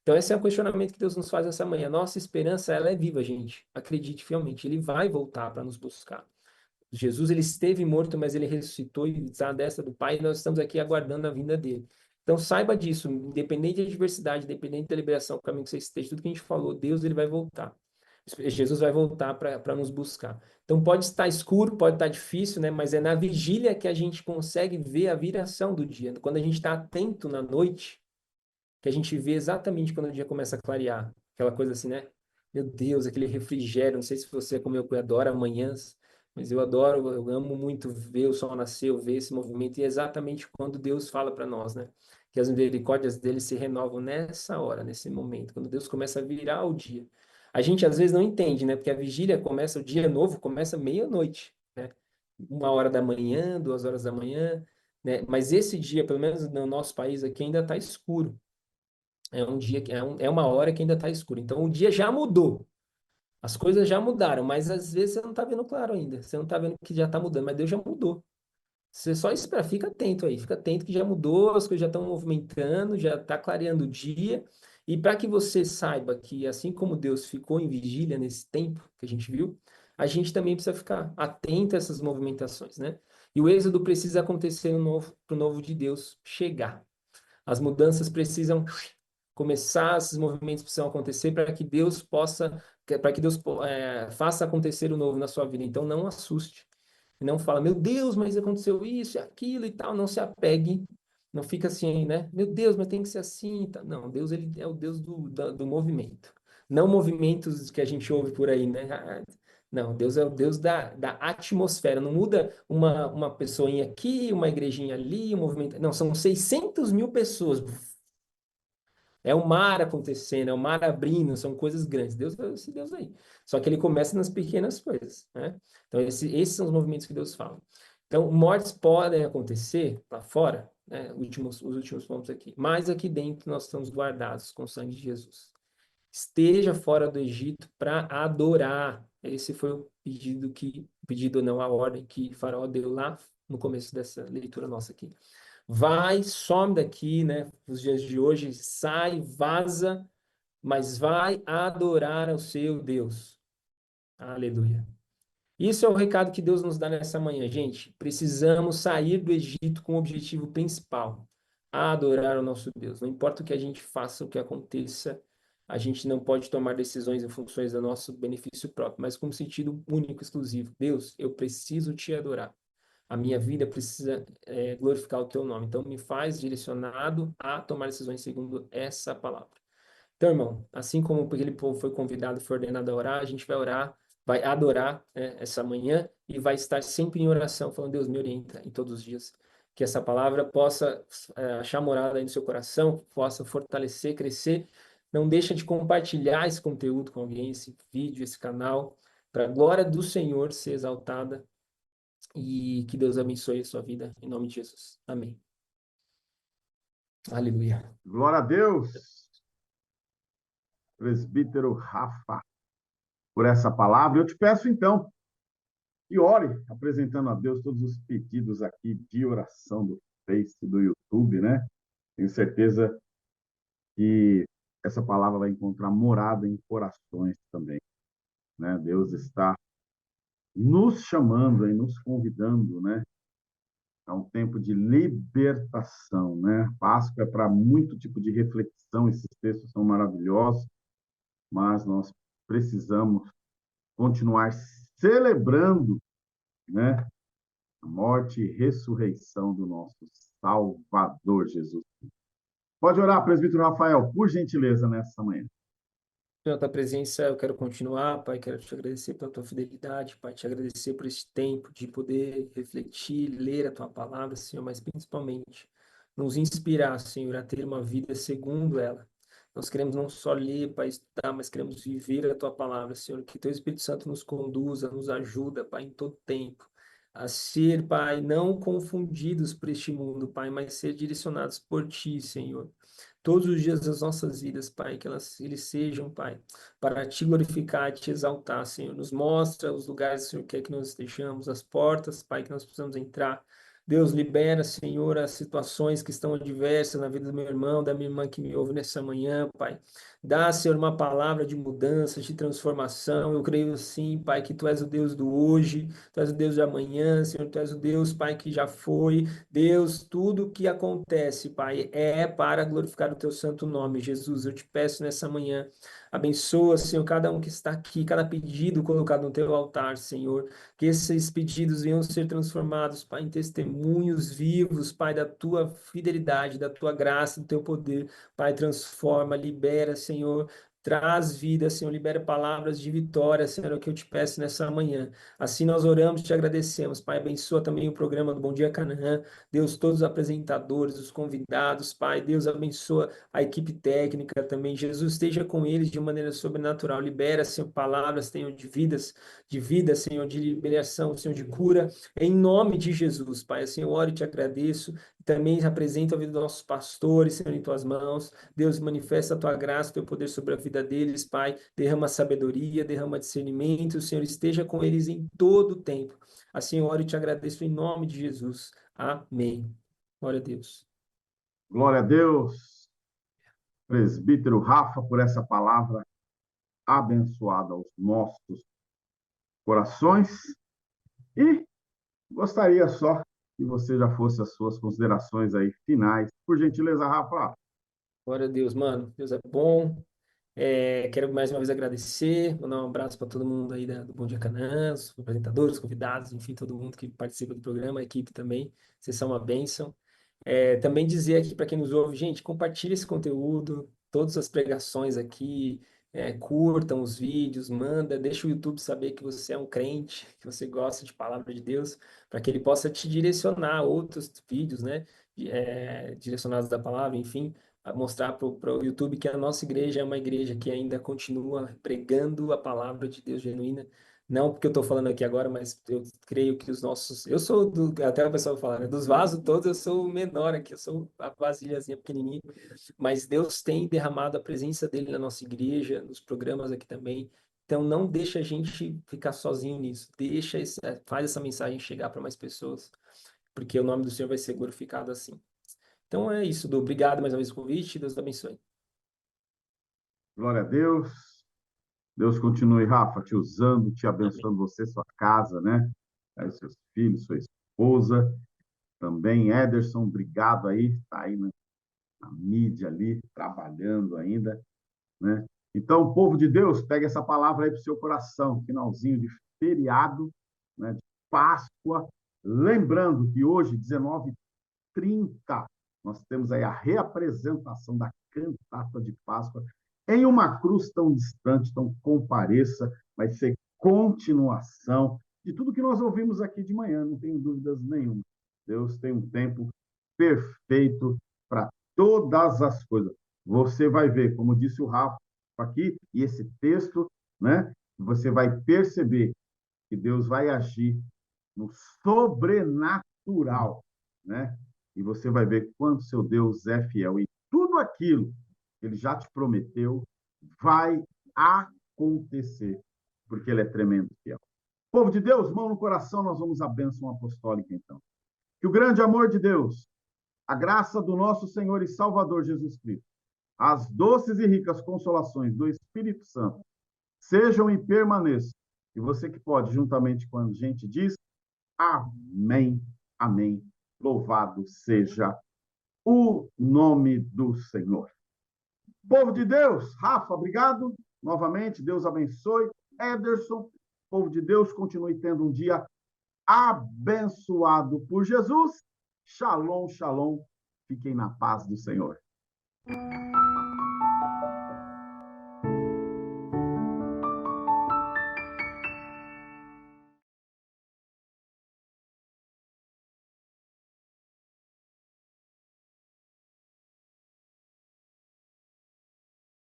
B: Então, esse é o questionamento que Deus nos faz essa manhã. Nossa esperança, ela é viva, gente. Acredite fielmente, ele vai voltar para nos buscar. Jesus, ele esteve morto, mas ele ressuscitou e está à destra do Pai, e nós estamos aqui aguardando a vinda dele. Então, saiba disso, independente da adversidade, independente da liberação, o caminho que você esteja, tudo que a gente falou, Deus, ele vai voltar. Jesus vai voltar para nos buscar. Então, pode estar escuro, pode estar difícil, né? Mas é na vigília que a gente consegue ver a viração do dia. Quando a gente está atento na noite, que a gente vê exatamente quando o dia começa a clarear. Aquela coisa assim, né? Meu Deus, aquele refrigério, não sei se você, como eu, adora manhãs, mas eu adoro, eu amo muito ver o sol nascer, eu ver esse movimento, e é exatamente quando Deus fala para nós, né? Que as misericórdias dele se renovam nessa hora, nesse momento, quando Deus começa a virar o dia. A gente às vezes não entende, né? Porque a vigília começa, o dia novo começa meia-noite, né? 1 hora da manhã, 2 horas da manhã, né? Mas esse dia, pelo menos no nosso país aqui, ainda está escuro. É um dia que é uma hora que ainda está escuro. Então o dia já mudou. As coisas já mudaram, mas às vezes você não está vendo claro ainda. Você não está vendo que já está mudando, mas Deus já mudou. Você só espera, fica atento aí, fica atento que já mudou, as coisas já estão movimentando, já está clareando o dia. E para que você saiba que, assim como Deus ficou em vigília nesse tempo que a gente viu, a gente também precisa ficar atento a essas movimentações, né? E o êxodo precisa acontecer para o novo de Deus chegar. As mudanças precisam começar, esses movimentos precisam acontecer para que Deus faça acontecer o novo na sua vida. Então não assuste. Não fala, meu Deus, mas aconteceu isso e aquilo e tal. Não se apegue. Não fica assim, né? Meu Deus, mas tem que ser assim e tal. Não, Deus ele é o Deus do movimento. Não movimentos que a gente ouve por aí, né? Não, Deus é o Deus da atmosfera. Não muda uma pessoinha aqui, uma igrejinha ali, um movimento. Não, são 600 mil pessoas. É o mar acontecendo, é o mar abrindo, são coisas grandes. Deus é esse Deus aí. Só que ele começa nas pequenas coisas, né? Então, esses são os movimentos que Deus fala. Então, mortes podem acontecer lá fora, né? Os últimos pontos aqui. Mas aqui dentro nós estamos guardados com o sangue de Jesus. Esteja fora do Egito para adorar. Esse foi o pedido não, a ordem que Faraó deu lá no começo dessa leitura nossa aqui. Vai, some daqui, né? Os dias de hoje, sai, vaza, mas vai adorar ao seu Deus. Aleluia. Isso é o recado que Deus nos dá nessa manhã, gente. Precisamos sair do Egito com o objetivo principal: adorar o nosso Deus. Não importa o que a gente faça, o que aconteça, a gente não pode tomar decisões em funções do nosso benefício próprio, mas com um sentido único, exclusivo. Deus, eu preciso te adorar. A minha vida precisa glorificar o teu nome. Então, me faz direcionado a tomar decisões segundo essa palavra. Então, irmão, assim como aquele povo foi convidado, foi ordenado a orar, a gente vai orar, vai adorar, né, essa manhã e vai estar sempre em oração, falando, Deus, me orienta em todos os dias. Que essa palavra possa achar morada aí no seu coração, possa fortalecer, crescer. Não deixa de compartilhar esse conteúdo com alguém, esse vídeo, esse canal, para a glória do Senhor ser exaltada e que Deus abençoe a sua vida, em nome de Jesus. Amém. Aleluia.
A: Glória a Deus, presbítero Rafa, por essa palavra. Eu te peço, então, que ore, apresentando a Deus todos os pedidos aqui de oração do Face, do YouTube, né? Tenho certeza que essa palavra vai encontrar morada em corações também, né? Deus está nos chamando e nos convidando, né? É um tempo de libertação, né? Páscoa é para muito tipo de reflexão, esses textos são maravilhosos, mas nós precisamos continuar celebrando, né? A morte e ressurreição do nosso Salvador Jesus. Pode orar, presbítero Rafael, por gentileza, nessa manhã.
B: Pela tua presença, eu quero continuar, Pai, quero te agradecer pela tua fidelidade, Pai, te agradecer por esse tempo de poder refletir, ler a tua palavra, Senhor, mas principalmente nos inspirar, Senhor, a ter uma vida segundo ela. Nós queremos não só ler, Pai, estudar, mas queremos viver a tua palavra, Senhor, que teu Espírito Santo nos conduza, nos ajuda, Pai, em todo tempo, a ser, Pai, não confundidos por este mundo, Pai, mas ser direcionados por ti, Senhor. Todos os dias das nossas vidas, Pai, que eles sejam, Pai, para te glorificar, te exaltar, Senhor. Nos mostra os lugares, Senhor, que é que nós estejamos, as portas, Pai, que nós precisamos entrar. Deus, libera, Senhor, as situações que estão adversas na vida do meu irmão, da minha irmã que me ouve nessa manhã, Pai. Dá, Senhor, uma palavra de mudança, de transformação. Eu creio, sim, Pai, que Tu és o Deus do hoje, Tu és o Deus de amanhã, Senhor, Tu és o Deus, Pai, que já foi. Deus, tudo que acontece, Pai, é para glorificar o Teu santo nome, Jesus. Eu te peço nessa manhã, abençoa, Senhor, cada um que está aqui, cada pedido colocado no Teu altar, Senhor. Que esses pedidos venham ser transformados, Pai, em testemunhos vivos, Pai, da Tua fidelidade, da Tua graça, do Teu poder. Pai, transforma, libera, Senhor. Traz vida, Senhor, libera palavras de vitória, Senhor, é o que eu te peço nessa manhã. Assim nós oramos e te agradecemos, Pai. Abençoa também o programa do Bom Dia Canaã. Deus, todos os apresentadores, os convidados, Pai. Deus, abençoa a equipe técnica também. Jesus, esteja com eles de maneira sobrenatural. Libera, Senhor, palavras, Senhor, de vida, Senhor, de liberação, Senhor, de cura. Em nome de Jesus, Pai. Assim eu oro e te agradeço. Também apresento a vida dos nossos pastores, Senhor, em tuas mãos. Deus, manifesta a tua graça, o teu poder sobre a vida deles, Pai. Derrama sabedoria, derrama discernimento. O Senhor esteja com eles em todo o tempo. Assim eu oro e te agradeço em nome de Jesus. Amém. Glória a Deus.
A: Glória a Deus, presbítero Rafa, por essa palavra abençoada aos nossos corações. E gostaria só que você já fosse as suas considerações aí finais. Por gentileza, Rafa.
B: Glória a Deus, mano. Deus é bom. Quero mais uma vez agradecer, mandar um abraço para todo mundo aí do Bom Dia Canaã, os apresentadores, convidados, enfim, todo mundo que participa do programa, a equipe também. Vocês são uma bênção. Também dizer aqui para quem nos ouve, gente, compartilhe esse conteúdo, todas as pregações aqui, curtam os vídeos, manda, deixa o YouTube saber que você é um crente, que você gosta de palavra de Deus, para que ele possa te direcionar a outros vídeos, né, direcionados da palavra, enfim, a mostrar para o YouTube que a nossa igreja é uma igreja que ainda continua pregando a palavra de Deus genuína. Não porque eu estou falando aqui agora, mas eu creio que os nossos. Eu sou até o pessoal fala, né? Dos vasos todos, eu sou o menor aqui, eu sou a vasilhazinha pequenininha. Mas Deus tem derramado a presença dele na nossa igreja, nos programas aqui também. Então não deixa a gente ficar sozinho nisso. Faz essa mensagem chegar para mais pessoas, porque o nome do Senhor vai ser glorificado assim. Então é isso, Du. Obrigado mais uma vez pelo convite. Deus te abençoe.
A: Glória a Deus. Deus continue, Rafa, te usando, te
B: Amém.
A: abençoando você, sua casa, né? Aí, seus filhos, sua esposa. Também, Ederson, obrigado aí. Está aí na mídia ali, trabalhando ainda, né? Então, povo de Deus, pega essa palavra aí para o seu coração. Finalzinho de feriado, né? De Páscoa. Lembrando que hoje, 19h30, nós temos aí a reapresentação da cantata de Páscoa em uma cruz tão distante, então compareça, vai ser continuação de tudo que nós ouvimos aqui de manhã, não tenho dúvidas nenhuma. Deus tem um tempo perfeito para todas as coisas. Você vai ver, como disse o Rafa aqui, e esse texto, né? Você vai perceber que Deus vai agir no sobrenatural, né? E você vai ver quanto seu Deus é fiel. E tudo aquilo que ele já te prometeu vai acontecer, porque ele é tremendo fiel. Povo de Deus, mão no coração, nós vamos à bênção apostólica, então. Que o grande amor de Deus, a graça do nosso Senhor e Salvador Jesus Cristo, as doces e ricas consolações do Espírito Santo, sejam e permaneçam. E você que pode, juntamente com a gente, diz amém, amém. Louvado seja o nome do Senhor. Povo de Deus, Rafa, obrigado novamente. Deus abençoe. Ederson, povo de Deus, continue tendo um dia abençoado por Jesus. Shalom, shalom. Fiquem na paz do Senhor.